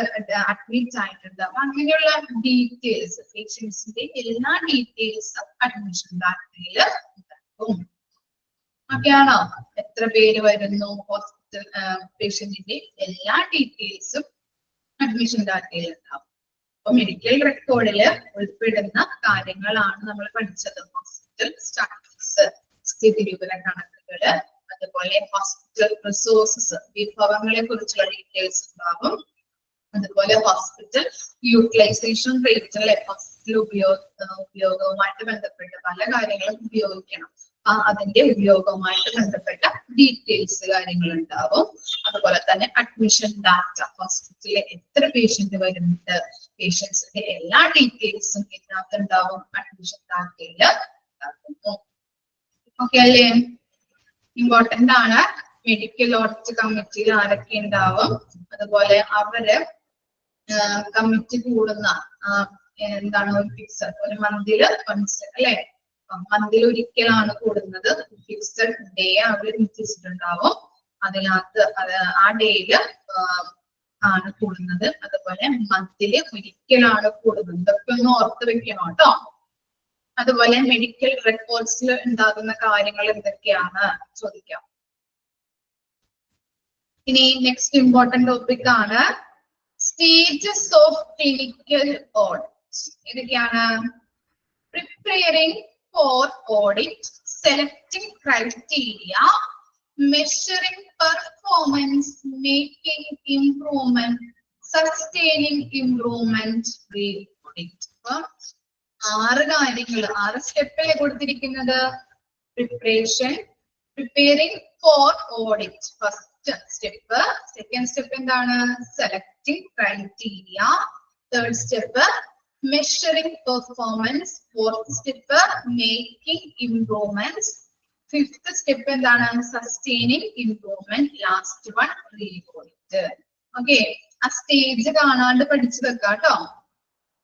അഡ്മിറ്റ് ആയിട്ടുണ്ട്, അപ്പൊ അങ്ങനെയുള്ള ഡീറ്റെയിൽസ്, പേഷ്യൻസിന്റെ എല്ലാ ഡീറ്റെയിൽസും അഡ്മിഷൻ ഡാറ്റയിൽ ഉണ്ടാകും. ഓക്കെ ആണോ? എത്ര പേര് വരുന്നു, ഹോസ്പിറ്റൽ പേഷ്യന്റിന്റെ എല്ലാ ഡീറ്റെയിൽസും അഡ്മിഷൻ ഡാറ്റയിൽ ഉണ്ടാവും. അപ്പൊ മെഡിക്കൽ റെക്കോർഡിൽ ഉൾപ്പെടുന്ന കാര്യങ്ങളാണ് നമ്മൾ പഠിച്ചത്. ഹോസ്പിറ്റൽ സ്റ്റാറ്റിക്സ്, സ്ഥിതി വിവര കണക്കുകള്, അതുപോലെ ഹോസ്പിറ്റൽ റിസോഴ്സസ്, വിഭവങ്ങളെ കുറിച്ചുള്ള ഡീറ്റെയിൽസ് ഉണ്ടാവും. അതുപോലെ ഹോസ്പിറ്റൽ യൂട്ടിലൈസേഷൻ റേറ്റ് അല്ലെ? ഹോസ്പിറ്റൽ ഉപയോഗവുമായിട്ട് ബന്ധപ്പെട്ട പല കാര്യങ്ങളും ഉപയോഗിക്കണം. അതിന്റെ ഉപയോഗവുമായിട്ട് ബന്ധപ്പെട്ട ഡീറ്റെയിൽസ് കാര്യങ്ങൾ ഉണ്ടാവും. അതുപോലെ തന്നെ അഡ്മിഷൻ ഡാറ്റ, ഹോസ്പിറ്റലിൽ എത്ര പേഷ്യന്റ് വരുന്നുണ്ട്, പേഷ്യൻസിന്റെ എല്ലാ ഡീറ്റെയിൽസും ഇതിനകത്ത് ഉണ്ടാവും, അഡ്മിഷൻ ഡാറ്റയിൽ ഉണ്ടാക്കുന്നു. ഓക്കെ അല്ലേ? ഇമ്പോർട്ടന്റ് ആണ്. മെഡിക്കൽ ഓഡിറ്റ് കമ്മിറ്റിയിൽ ആരൊക്കെ ഉണ്ടാവും, അതുപോലെ അവര് കമ്മിറ്റി കൂടുന്ന എന്താണ്? ഒരു ഫിക്സഡ്, ഒരു മന്തില് വൺസ് അല്ലെ? മന്തിൽ ഒരിക്കലാണ് കൂടുന്നത്. ഫിക്സഡ് ഡേ അവർ നിശ്ചയിച്ചിട്ടുണ്ടാവും. അതിനകത്ത് ആ ഡേയില് ആണ് കൂടുന്നത്. അതുപോലെ മന്തില് ഒരിക്കലാണ് കൂടുന്നത്. ഇതൊക്കെ ഒന്ന് ഓർത്ത് വെക്കണം കേട്ടോ. അതുപോലെ മെഡിക്കൽ റെക്കോർഡ്സിൽ ഉണ്ടാകുന്ന കാര്യങ്ങൾ എന്തൊക്കെയാണ് ചോദിക്കാം. ഇനി നെക്സ്റ്റ് ഇമ്പോർട്ടന്റ് ടോപ്പിക് ആണ് സ്റ്റേജസ് ഓഫ് ക്ലിനിക്കൽ ഓഡിറ്റ് ഏതൊക്കെയാണ്? Preparing for audit, selecting criteria, measuring performance, making improvement, sustaining improvement, reporting. അപ്പം 6 കാര്യങ്ങൾ 6 സ്റ്റെപ്പല്ലേ കൊടുത്തിരിക്കുന്നത്? Preparation, preparing for audit first step. Second step എന്താണ്? Selecting criteria. Third step measuring performance. Fourth step making improvements. Fifth step എന്താണ്? Sustaining improvement. Last one report. Okay, ആ stage കാണാണ്ട് പഠിച്ചു വെക്കാം കേട്ടോ.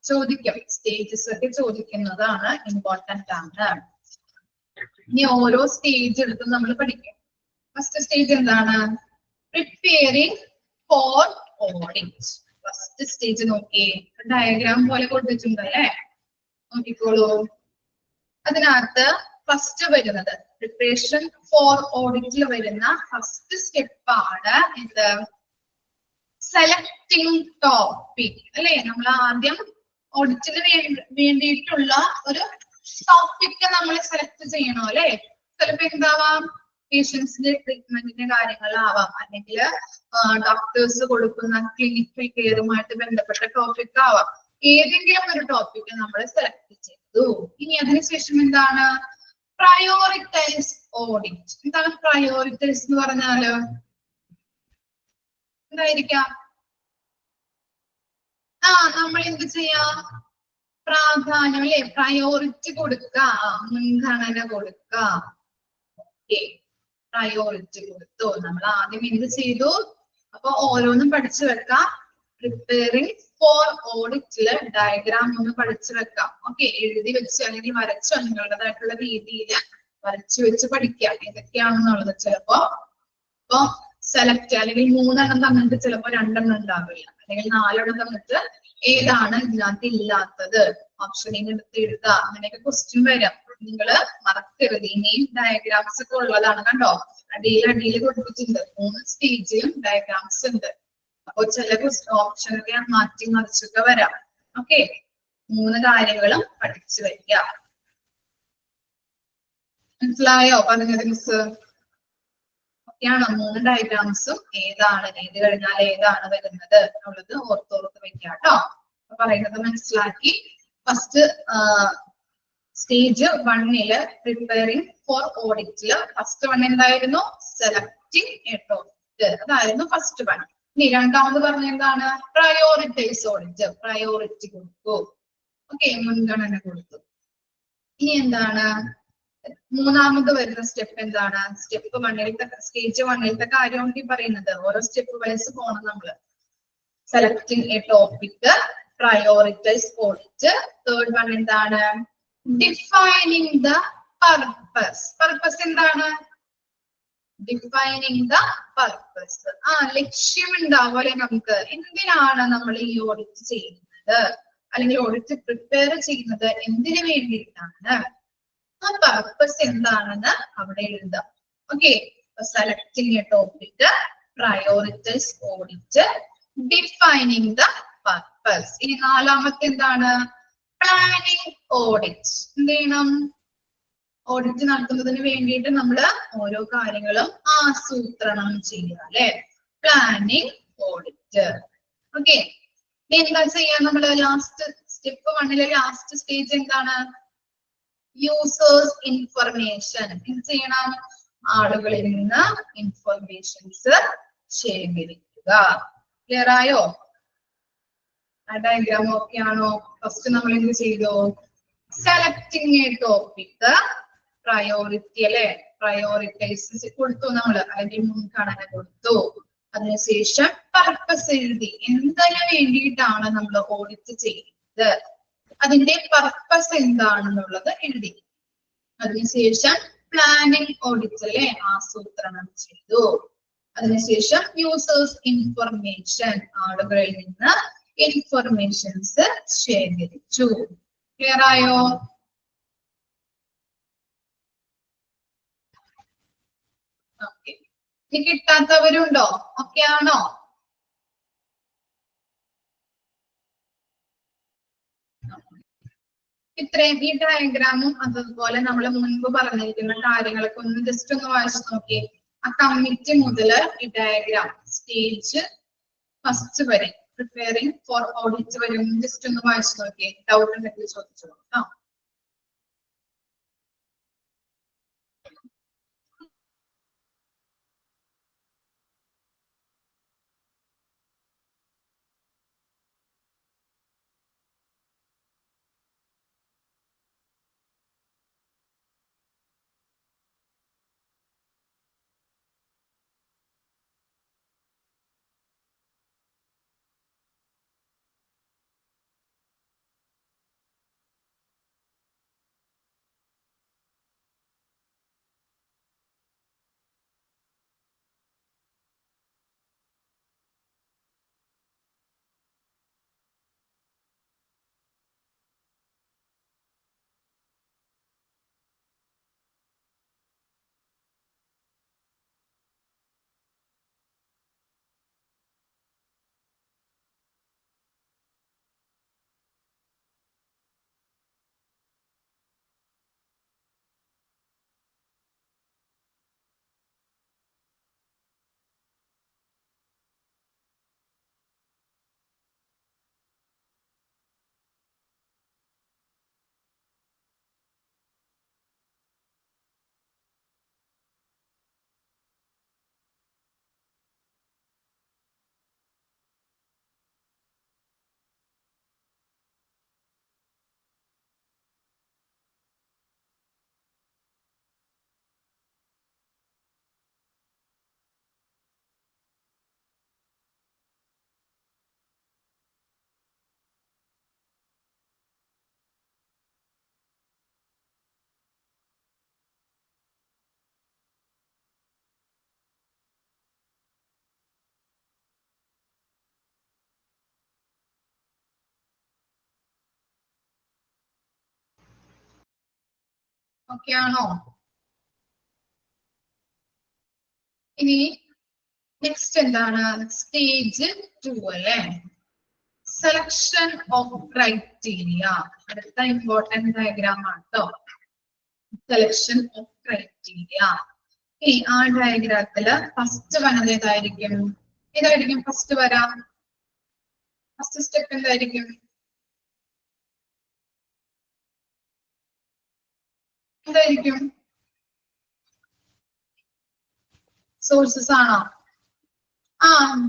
ചോദിക്കും, സ്റ്റേജസ് ഒക്കെ ചോദിക്കുന്നതാണ്, ഇമ്പോർട്ടന്റ് ആണ്. ഇനി ഓരോ സ്റ്റേജ് എടുത്ത് നമ്മൾ പഠിക്കും. ഫസ്റ്റ് സ്റ്റേജ് എന്താണ്? Preparing for audit. First stage നോക്കിയേ, ഡയഗ്രാം പോലെ കൊടുത്തിട്ടുണ്ട് അല്ലേ? നോക്കിക്കോളൂ. അതിനകത്ത് ഫസ്റ്റ് വരുന്നത് പ്രിപ്പറേഷൻ ഫോർ ഓഡിറ്റിൽ വരുന്ന ഫസ്റ്റ് സ്റ്റെപ്പാണ് ഇത് സെലക്ടിങ് ടോപ്പിക് അല്ലെ? നമ്മൾ ആദ്യം ഓഡിറ്റിന് വേണ്ടിയിട്ടുള്ള ഒരു ടോപ്പിക് നമ്മൾ സെലക്ട് ചെയ്യണോ അല്ലെ? ചിലപ്പോ എന്താവാം, പേഷ്യൻസിന്റെ ട്രീറ്റ്മെന്റിന്റെ കാര്യങ്ങളാവാം, അല്ലെങ്കിൽ ഡോക്ടേഴ്സ് കൊടുക്കുന്ന ക്ലിനിക്കൽ കെയറുമായിട്ട് ബന്ധപ്പെട്ട ടോപ്പിക് ആവാം. ഏതെങ്കിലും ഒരു ടോപ്പിക് നമ്മൾ സെലക്ട് ചെയ്തു. ഇനി അതിനുശേഷം എന്താണ്? Prioritise audit. എന്താണ് പ്രയോറിറ്റൈസ് എന്ന് പറഞ്ഞാല്? എന്തായിരിക്കാം? നമ്മൾ എന്ത് ചെയ്യാം? പ്രാധാന്യം അല്ലെ? പ്രയോറിറ്റി കൊടുക്ക, മുൻഗണന കൊടുക്ക. ഓക്കെ, പ്രയോറിറ്റി കൊടുത്തു. നമ്മൾ ആദ്യം എന്ത് ചെയ്തു? അപ്പൊ ഓരോന്നും പഠിച്ചു വെക്കാം. പ്രിപ്പയറിംഗ് ഫോർ ഓഡിറ്റില് ഡയഗ്രാം ഒന്ന് പഠിച്ചു വെക്കാം. ഓക്കെ, എഴുതി വെച്ച് അല്ലെങ്കിൽ വരച്ചോ, നിങ്ങളുടേതായിട്ടുള്ള രീതിയിൽ വരച്ചു വെച്ച് പഠിക്കാം ഏതൊക്കെയാണെന്നുള്ളത്. ചിലപ്പോ ഇപ്പൊ സെലക്ട് അല്ലെങ്കിൽ 3 എണ്ണം തന്നിട്ട് ചിലപ്പോ 2 എണ്ണം ഉണ്ടാവില്ല, അല്ലെങ്കിൽ 4 എണ്ണം തന്നിട്ട് ഏതാണ് ഇതിനകത്ത് ഇല്ലാത്തത് ഓപ്ഷനിൽ എടുത്ത് എഴുതുക. അങ്ങനെയൊക്കെ ക്വസ്റ്റ്യൻ വരാം. നിങ്ങള് മറക്കരുത്. ഇനിയും ഡയഗ്രാംസ് ഒക്കെ ഉള്ളതാണ് കണ്ടോ. അടിയിൽ കൊടുത്തിട്ടുണ്ട്. 3 സ്റ്റേജിലും ഡയഗ്രാംസ് ഉണ്ട്. അപ്പൊ ചില ഓപ്ഷനൊക്കെ മാറ്റി മറിച്ചൊക്കെ വരാം. ഓക്കെ, 3 കാര്യങ്ങളും പഠിച്ചു വയ്ക്കുക. മനസ്സിലായോ പറഞ്ഞത് മിസ്? ഒക്കെയാണോ? 3 ഡയഗ്രാംസും ഏതാണ്, ഏത് കഴിഞ്ഞാൽ ഏതാണ് വരുന്നത് എന്നുള്ളത് ഓർത്തോർത്ത് വെക്കാം കേട്ടോ. അപ്പൊ പറയുന്നത് മനസ്സിലാക്കി. ഫസ്റ്റ് സ്റ്റേജ് 1 പ്രിപ്പയറിംഗ് ഫോർ ഓഡിറ്റില് ഫസ്റ്റ് വൺ എന്തായിരുന്നു? Selecting a topic. അതായിരുന്നു ഫസ്റ്റ് വൺ. ഇനി രണ്ടാമത് പറഞ്ഞ എന്താണ്? Prioritise audit. പ്രയോറിറ്റി കൊടുത്തു. ഓക്കെ, മുൻഗണന കൊടുത്തു. ഇനി എന്താണ്? മൂന്നാമത് വരുന്ന സ്റ്റെപ്പ് എന്താണ്? സ്റ്റെപ്പ് 1 സ്റ്റേജ് 1 കാര്യമാണ് ഈ പറയുന്നത്. ഓരോ സ്റ്റെപ്പ് വൈസ് പോകണം നമ്മള്. Selecting a topic, prioritise audit. Third one എന്താണ്? Defining the purpose. പർപ്പസ് എന്താണ്? Defining the purpose. ലക്ഷ്യം ഉണ്ടാവും അല്ലെ നമുക്ക്. എന്തിനാണ് നമ്മൾ ഈ ഓഡിറ്റ് ചെയ്യുന്നത്, അല്ലെങ്കിൽ ഓഡിറ്റ് പ്രിപ്പയർ ചെയ്യുന്നത് എന്തിനു വേണ്ടിയിട്ടാണ്? ആ പർപ്പസ് എന്താണെന്ന് അവിടെ എഴുതാം. Okay, selecting a topic, prioritise audit, defining the purpose. ഇനി നാലാമത്തെ എന്താണ്? Planning audit. എന്ത് ചെയ്യണം? ഓഡിറ്റ് നടത്തുന്നതിന് വേണ്ടിയിട്ട് നമ്മൾ ഓരോ കാര്യങ്ങളും ആസൂത്രണം ചെയ്യുക അല്ലെ? Planning audit. ഓക്കെ, ഇനി എന്താ ചെയ്യാ? നമ്മള് ലാസ്റ്റ് സ്റ്റെപ്പ് 1 ലാസ്റ്റ് സ്റ്റേജ് എന്താണ്? Users information. എന്ത് ചെയ്യണം? ആളുകളിൽ നിന്ന് ഇൻഫർമേഷൻസ് ശേഖരിക്കുക. ക്ലിയർ ആയോ? ആ ഡയഗ്രാം ഓക്കെ ആണോ? ഫസ്റ്റ് നമ്മൾ എന്ത് ചെയ്തു? സെലക്ടിങ് എ ടോപ്പിക്, പ്രയോറിറ്റി അല്ലെ? പ്രയോറിറ്റൈസ് കൊടുത്തു നമ്മൾ, അല്ലെങ്കിൽ മുൻഗണന കൊടുത്തു. അതിനുശേഷം പർപ്പസ് എഴുതി. എന്തിനു വേണ്ടിയിട്ടാണ് നമ്മൾ ഓഡിറ്റ് ചെയ്യുന്നത്, അതിന്റെ പർപ്പസ് എന്താണെന്നുള്ളത് എഴുതി. അതിനുശേഷം പ്ലാനിങ് ഓഡിറ്റ് അല്ലെ? ആസൂത്രണം ചെയ്തു. അതിനുശേഷം യൂസേഴ്സ് ഇൻഫർമേഷൻ, ആളുകളിൽ നിന്ന് ഇൻഫർമേഷൻസ് ശേഖരിച്ചു. ക്ലിയർ ആയോ? ഓക്കെ, ഇനി കിട്ടാത്തവരുണ്ടോ? ഓക്കെ ആണോ? ഇത്രയും ഈ ഡയഗ്രാമും അതുപോലെ നമ്മൾ മുൻപ് പറഞ്ഞിരിക്കുന്ന കാര്യങ്ങളൊക്കെ ഒന്ന് ജസ്റ്റ് ഒന്ന് വായിച്ചു നോക്കിയേ. ആ കമ്മിറ്റി മുതല് ഈ ഡയഗ്രാം സ്റ്റേജ് ഫസ്റ്റ് വരെ പ്രിപ്പയറിംഗ് ഫോർ ഓഡിറ്റ് വരെ ഒന്ന് ജസ്റ്റ് ഒന്ന് വായിച്ചു നോക്കിയേ. ഡൗട്ട് ഉണ്ടെങ്കിൽ ചോദിച്ചു കേട്ടോ. ഓക്കെ ആണോ? ഇനി നെക്സ്റ്റ് എന്താണ്? സ്റ്റേജ് 2 അല്ലേ? Selection of criteria. അടുത്ത ഇമ്പോർട്ടന്റ് ഡയഗ്രാം ആണ് കേട്ടോ. Selection of criteria. ഇനി ആ ഡയഗ്രാമത്തില് ഫസ്റ്റ് വന്നത് ഏതായിരിക്കും? ഏതായിരിക്കും ഫസ്റ്റ് വരാം? ഫസ്റ്റ് സ്റ്റെപ്പ് എന്തായിരിക്കും? എന്തായിരിക്കും? സോഴ്സസ് ആണോ?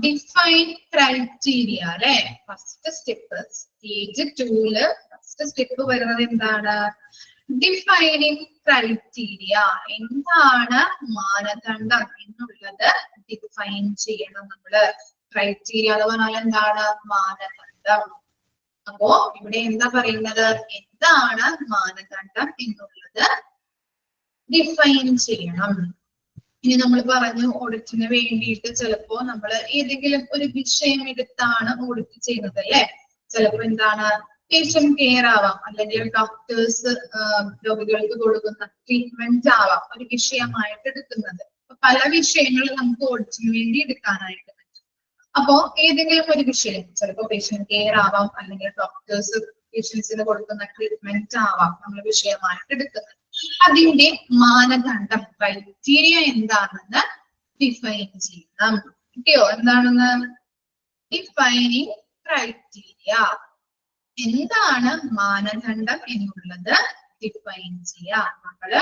ഡിഫൈൻ ക്രൈറ്റീരിയ അല്ലെ? First step stage 2 first step വരുന്നത് എന്താണ്? Defining criteria. എന്താണ് മാനദണ്ഡം എന്നുള്ളത് ഡിഫൈൻ ചെയ്യണം നമ്മള്. ക്രൈറ്റീരിയ എന്ന് പറഞ്ഞാൽ എന്താണ്? മാനദണ്ഡം. അപ്പോ ഇവിടെ എന്താ പറയുന്നത്? എന്താണ് മാനദണ്ഡം എന്നുള്ളത് ഡിഫൈൻ ചെയ്യണം. ഇനി നമ്മൾ പറഞ്ഞു ഓഡിറ്റിന് വേണ്ടിയിട്ട് ചിലപ്പോ നമ്മൾ ഏതെങ്കിലും ഒരു വിഷയം എടുത്താണ് ഓഡിറ്റ് ചെയ്യുന്നത് അല്ലെ? ചിലപ്പോ എന്താണ്? പേഷ്യന്റ് കെയർ ആവാം, അല്ലെങ്കിൽ ഡോക്ടേഴ്സ് രോഗികൾക്ക് കൊടുക്കുന്ന ട്രീറ്റ്മെന്റ് ആവാം ഒരു വിഷയമായിട്ട് എടുക്കുന്നത്. പല വിഷയങ്ങൾ നമുക്ക് ഓഡിറ്റിന് വേണ്ടി എടുക്കാനായിട്ട് പറ്റും. അപ്പോ ഏതെങ്കിലും ഒരു വിഷയം ചിലപ്പോ പേഷ്യന്റ് കെയർ ആവാം, അല്ലെങ്കിൽ ഡോക്ടേഴ്സ് പേഷ്യൻസിന് കൊടുക്കുന്ന ട്രീറ്റ്മെന്റ് ആവാം നമ്മൾ വിഷയമായിട്ട് എടുക്കുന്നത്. അതിന്റെ മാനദണ്ഡം ക്രൈറ്റീരിയ എന്താണെന്ന് ഡിഫൈൻ ചെയ്യണം. കിട്ടിയോ? എന്താണെന്ന്? Defining criteria. എന്താണ് മാനദണ്ഡം എന്നുള്ളത് ഡിഫൈൻ ചെയ്യാം. നമ്മള്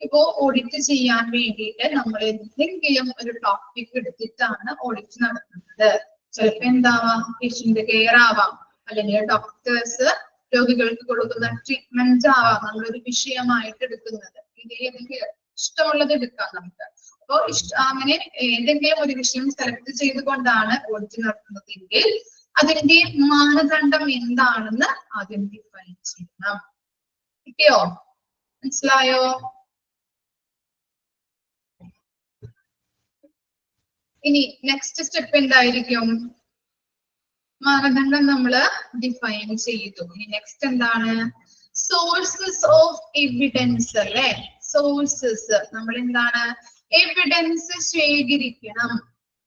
ഇപ്പോ ഓഡിറ്റ് ചെയ്യാൻ വേണ്ടിയിട്ട് നമ്മൾ എന്തെങ്കിലും ഒരു ടോപ്പിക് എടുത്തിട്ടാണ് ഓഡിറ്റ് നടത്തുന്നത്. ചിലപ്പോ എന്താവാം? പേഷ്യന്റ് കെയർ ആവാം, അല്ലെങ്കിൽ ഡോക്ടേഴ്സ് രോഗികൾക്ക് കൊടുക്കുന്ന ട്രീറ്റ്മെന്റ് ആവാം നമ്മളൊരു വിഷയമായിട്ട് എടുക്കുന്നത്. ഇതിൽ ഏതെങ്കിലും ഇഷ്ടമുള്ളത് എടുക്കാം നമുക്ക്. അപ്പോ അങ്ങനെ ഏതെങ്കിലും ഒരു വിഷയം സെലക്ട് ചെയ്തുകൊണ്ടാണ് ഓഡിറ്റ് നടത്തുന്നതെങ്കിൽ അതിന്റെ മാനദണ്ഡം എന്താണെന്ന് ആദ്യം ഡിഫൈൻ ചെയ്യണം. കിട്ടിയോ? മനസ്സിലായോ? ഇനി നെക്സ്റ്റ് സ്റ്റെപ്പ് എന്തായിരിക്കും? മാനദണ്ഡം നമ്മൾ ഡിഫൈൻ ചെയ്തു. ഇനി നെക്സ്റ്റ് എന്താണ്? സോഴ്സസ് ഓഫ് എവിഡൻസ് അല്ലെ? സോഴ്സസ് നമ്മൾ എന്താണ്? എവിഡൻസ് ശേഖരിക്കണം.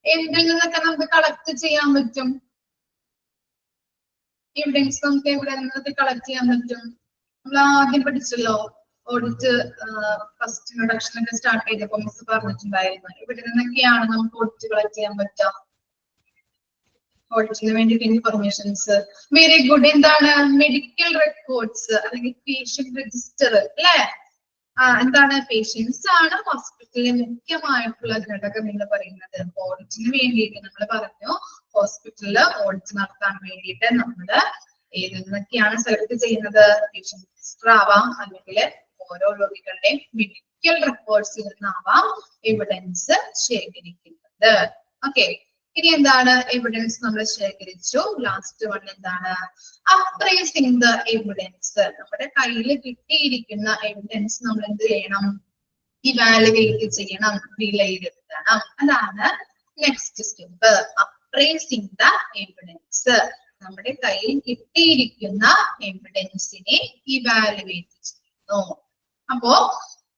എന്തിൽ നിന്നൊക്കെ നമുക്ക് കളക്ട് ചെയ്യാൻ പറ്റും? എവിഡൻസ് നമുക്ക് എവിടെ നിന്നൊക്കെ കളക്ട് ചെയ്യാൻ പറ്റും? നമ്മൾ ആദ്യം പഠിച്ചല്ലോ ഓഡിറ്റ് ഫസ്റ്റ് ഇൻട്രൊഡക്ഷൻ ഒക്കെ സ്റ്റാർട്ട് ചെയ്തപ്പോൾ മിസ് പറഞ്ഞിട്ടുണ്ടായിരുന്നു ഇവിടെ നിന്നൊക്കെയാണ് നമുക്ക് ഓഡിറ്റ് കളക്ട് ചെയ്യാൻ പറ്റുക. ഓഡിറ്റിന് വേണ്ടിയിട്ട് ഇൻഫർമേഷൻസ് വെരി ഗുഡ്. എന്താണ് മെഡിക്കൽ റെക്കോർഡ്സ് അല്ലെങ്കിൽ പേഷ്യന്റ് രജിസ്റ്റർ അല്ലെ? എന്താണ് പേഷ്യൻസ് ആണ് ഹോസ്പിറ്റലിലെ മുഖ്യമായിട്ടുള്ള ഘടകം എന്ന് പറയുന്നത്. ഓഡിറ്റിന് വേണ്ടിയിട്ട് നമ്മൾ പറഞ്ഞു ഹോസ്പിറ്റലില് ഓഡിറ്റ് നടത്താൻ വേണ്ടിയിട്ട് നമ്മള് ഏതൊക്കെയാണ് സെലക്ട് ചെയ്യുന്നത്? പേഷ്യന്റ് രജിസ്റ്റർ ആവാം, അല്ലെങ്കിൽ ഓരോ രോഗികളുടെയും മെഡിക്കൽ റെക്കോർഡ്സിൽ നിന്നാവാം എവിഡൻസ് ശേഖരിക്കുന്നത്. ഓക്കെ, ഇനി എന്താണ് എവിഡൻസ് നമ്മൾ ശേഖരിച്ചു. ലാസ്റ്റ് വൺ എന്താണ്? Appraising the evidence. നമ്മുടെ കയ്യിൽ കിട്ടിയിരിക്കുന്ന എവിഡൻസ് നമ്മൾ എന്ത് ചെയ്യണം? ഇവാലുവേറ്റ് ചെയ്യണം, വിലയിരുത്തണം. അതാണ് next step. Appraising the evidence. നമ്മുടെ കയ്യിൽ കിട്ടിയിരിക്കുന്ന എവിഡൻസിനെ ഇവാലുവേറ്റ് ചെയ്യുന്നു. അപ്പോ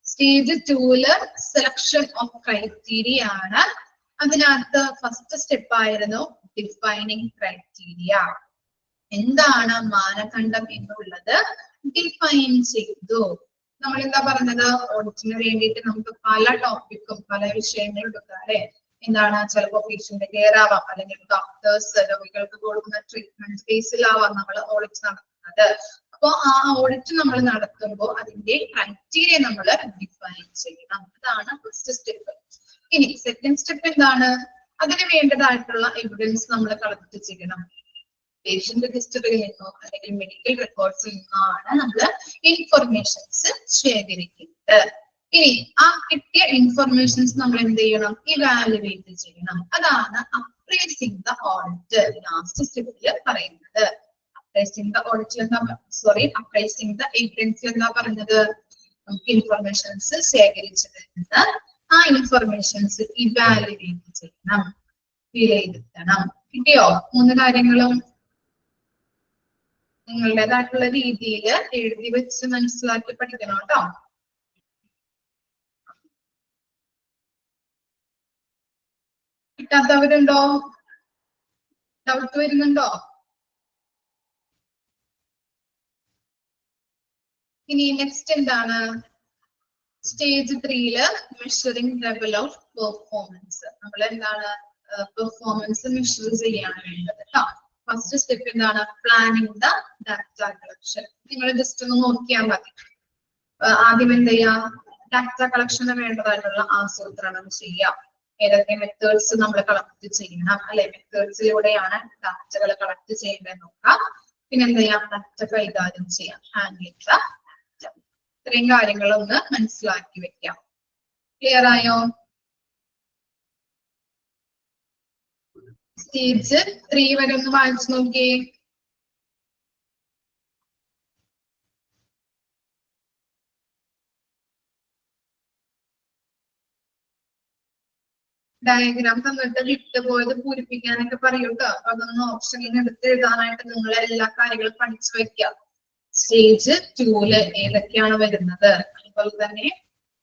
സ്റ്റേജ് 2 സെലക്ഷൻ ഓഫ് ക്രൈറ്റീരിയ ആണ്. അതിനകത്ത് ഫസ്റ്റ് സ്റ്റെപ്പ് ആയിരുന്നു ഡിഫൈനിങ് ക്രൈറ്റീരിയ. എന്താണ് മാനദണ്ഡം എന്നുള്ളത് ഡിഫൈൻ ചെയ്തു. നമ്മൾ എന്താ പറഞ്ഞത്? ഓഡിറ്റിന് വേണ്ടിയിട്ട് നമുക്ക് പല ടോപ്പിക്കും പല വിഷയങ്ങളും എടുക്കാം അല്ലെ? എന്താണ്? ചിലപ്പോ പേഷ്യന്റ് കെയർ ആവാം, അല്ലെങ്കിൽ ഡോക്ടേഴ്സ് രോഗികൾക്ക് കൊടുക്കുന്ന ട്രീറ്റ്മെന്റ് ബേസിലാവാം നമ്മൾ ഓഡിറ്റ് നടത്തുന്നത്. അപ്പോ ആ ഓഡിറ്റ് നമ്മൾ നടത്തുമ്പോൾ അതിന്റെ ക്രൈറ്റീരിയ നമ്മൾ ഡിഫൈൻ ചെയ്യണം. അതാണ് ഫസ്റ്റ് സ്റ്റെപ്പ്. ഇനി സെക്കൻഡ് സ്റ്റെപ്പ് എന്താണ്? അതിന് വേണ്ടതായിട്ടുള്ള എവിഡൻസ് നമ്മൾ കളക്ട് ചെയ്യണം. പേഷ്യന്റ് രജിസ്റ്ററിൽ നിന്നോ അല്ലെങ്കിൽ മെഡിക്കൽ റെക്കോർഡ്സിൽ നിന്നാണ് നമ്മൾ ഇൻഫർമേഷൻസ് ശേഖരിക്കുന്നത്. ഇനി ആ കിട്ടിയ ഇൻഫർമേഷൻസ് നമ്മൾ എന്ത് ചെയ്യണം? ഇവാലുവേറ്റ് ചെയ്യണം. അതാണ് അപ്രൈസിങ് ദ ഓഡിറ്റ് ലാസ്റ്റ് സ്റ്റെപ്പിൽ പറയുന്നത്. അപ്രൈസിങ് ദ ഓഡിറ്റ് എന്താ അപ്രൈസിങ് ദ എവിഡൻസ് എന്താ പറഞ്ഞത്? നമുക്ക് ഇൻഫർമേഷൻസ് ശേഖരിച്ചതിൽ നിന്ന് ആ ഇൻഫർമേഷൻസ് ഇവാലുവേറ്റ് ചെയ്യണം, വിലയിരുത്തണം. കിട്ടിയോ? 3 കാര്യങ്ങളും നിങ്ങളുടേതായിട്ടുള്ള രീതിയിൽ എഴുതി വെച്ച് മനസ്സിലാക്കി പഠിക്കണം കേട്ടോ. കിട്ടാത്തവരുണ്ടോ? ഡൗട്ട് വരുന്നുണ്ടോ? ഇനി നെക്സ്റ്റ് എന്താണ്? Stage 3 measuring level of performance. നമ്മൾ എന്താണ് പെർഫോമൻസ് മെഷർ ചെയ്യാണ് വേണ്ടത് കേട്ടോ. ഫസ്റ്റ് സ്റ്റെപ്പ് എന്താണ്? Planning the data collection. നിങ്ങൾ ജസ്റ്റ് ഒന്ന് നോക്കിയാൽ മതി. ആദ്യം എന്ത് ചെയ്യാം? ഡാറ്റ കളക്ഷന് വേണ്ടതായിട്ടുള്ള ആസൂത്രണം ചെയ്യാം. ഏതൊക്കെ മെത്തേഡ്സ് നമ്മൾ കളക്ട് ചെയ്യണം അല്ലെ? മെത്തേഡ്സിലൂടെയാണ് ഡാറ്റകൾ കളക്ട് ചെയ്യേണ്ടത് നോക്കാം. പിന്നെ എന്ത് ചെയ്യാം? ഡാറ്റ കൈകാര്യം ചെയ്യാം, ഹാൻഡിൽ ദ ഡാറ്റ. ഇത്രയും കാര്യങ്ങളൊന്ന് മനസ്സിലാക്കി വെക്കാം. ക്ലിയർ ആയോ? സ്റ്റേജ് 3 വരെ ഒന്ന് വായിച്ചു നോക്കിയേ. ഡയഗ്രാം തന്നിട്ട് വിട്ടുപോയത് പൂരിപ്പിക്കാനൊക്കെ പറയൂട്ടോ. അപ്പൊ അതൊന്ന് ഓപ്ഷനിൽ എടുത്ത് എഴുതാനായിട്ട് നിങ്ങൾ എല്ലാ കാര്യങ്ങളും പഠിച്ചു വെക്കാം. സ്റ്റേജ് 2 ഏതൊക്കെയാണ് വരുന്നത്? അതുപോലെ തന്നെ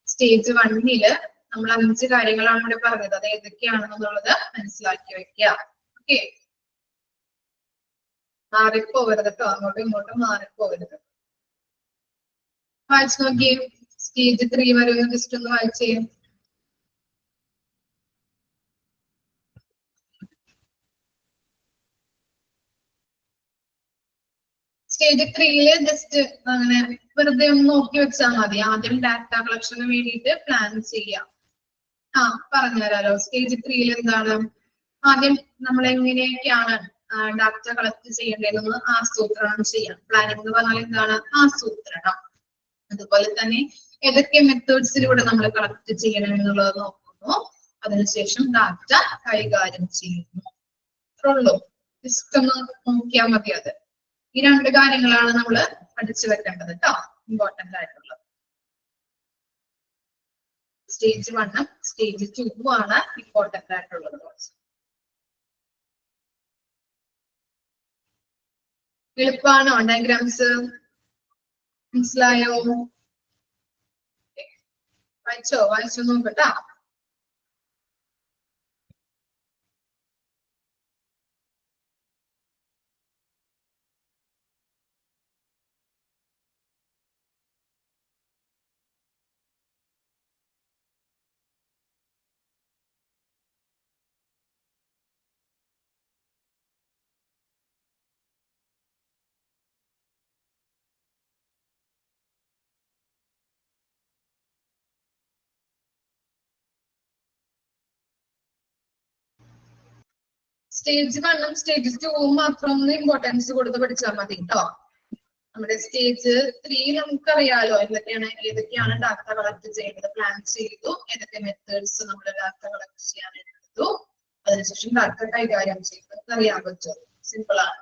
സ്റ്റേജ് 1 നമ്മൾ 5 കാര്യങ്ങളാണ് ഇവിടെ പറഞ്ഞത്. അത് ഏതൊക്കെയാണെന്നുള്ളത് മനസ്സിലാക്കി വെക്കുക. ഓക്കെ, മാറിപ്പോവരുത് കേട്ടോ, അങ്ങോട്ടും ഇങ്ങോട്ടും മാറിപ്പോവരുത്. വായിച്ചു നോക്കിയേ. സ്റ്റേജ് 3 വരെ ഒന്ന് ജസ്റ്റ് ഒന്ന് വായിച്ചേ. സ്റ്റേജ് 3 ജസ്റ്റ് അങ്ങനെ വെറുതെ ഒന്ന് നോക്കി വെച്ചാൽ മതി. ആദ്യം ഡാറ്റ കളക്ഷന് വേണ്ടിയിട്ട് പ്ലാൻ ചെയ്യാം. പറഞ്ഞുതരാലോ. സ്റ്റേജ് 3 എന്താണ്? ആദ്യം നമ്മൾ എങ്ങനെയൊക്കെയാണ് ഡാറ്റ കളക്ട് ചെയ്യേണ്ടതെന്ന് ആസൂത്രണം ചെയ്യാം. പ്ലാനിംഗ് എന്ന് പറഞ്ഞാൽ എന്താണ്? ആസൂത്രണം. അതുപോലെ തന്നെ ഏതൊക്കെ മെത്തേഡ്സിലൂടെ നമ്മൾ കളക്ട് ചെയ്യണം എന്നുള്ളത് നോക്കുന്നു. അതിനുശേഷം ഡാറ്റ കൈകാര്യം ചെയ്യുന്നു. അത്രയുള്ളൂ. ജസ്റ്റ് ഒന്ന് നോക്കിയാൽ മതി. അത് ഈ 2 കാര്യങ്ങളാണ് നമ്മൾ പഠിച്ചു വെക്കേണ്ടത് കേട്ടോ, ഇമ്പോർട്ടന്റ് ആയിട്ടുള്ളത്. സ്റ്റേജ് 1 സ്റ്റേജ് 2 ആണ് ഇമ്പോർട്ടന്റ് ആയിട്ടുള്ളത്. എളുപ്പമാണോ ഡയഗ്രാംസ്? മനസ്സിലായോ? വായിച്ചോ നോക്കട്ടാ. സ്റ്റേജ് 1ഉം സ്റ്റേജ് 2ഉം മാത്രം ഇമ്പോർട്ടൻസ് കൊടുത്ത് പഠിച്ചാൽ മതി കേട്ടോ. നമ്മുടെ സ്റ്റേജ് 3 നമുക്കറിയാലോ ഏതൊക്കെയാണ് ഡാറ്റ കളക്ട് ചെയ്യുന്നത്, പ്ലാൻ ചെയ്തു, ഏതൊക്കെ മെത്തേഡ്സ് നമ്മൾ ഡാറ്റ കളക്ട് ചെയ്യാനെടുത്തു, അതിനുശേഷം ഡാറ്റ കൈകാര്യം ചെയ്തു അറിയാൻ പറ്റും. സിമ്പിൾ ആണ്.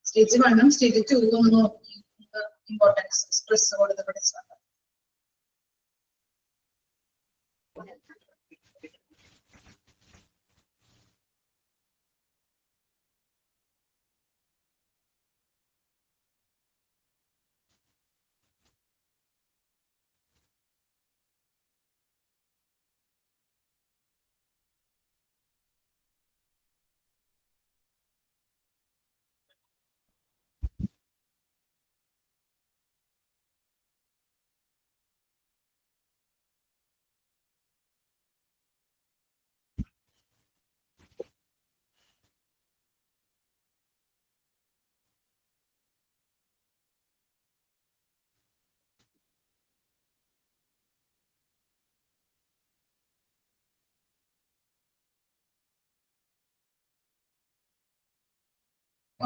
സ്റ്റേജ് 1ഉം സ്റ്റേജ് 2ഉം ഒന്ന് നോക്കി ഇമ്പോർട്ടൻസ് സ്ട്രെസ് കൊടുത്ത് പഠിച്ചാൽ മതി.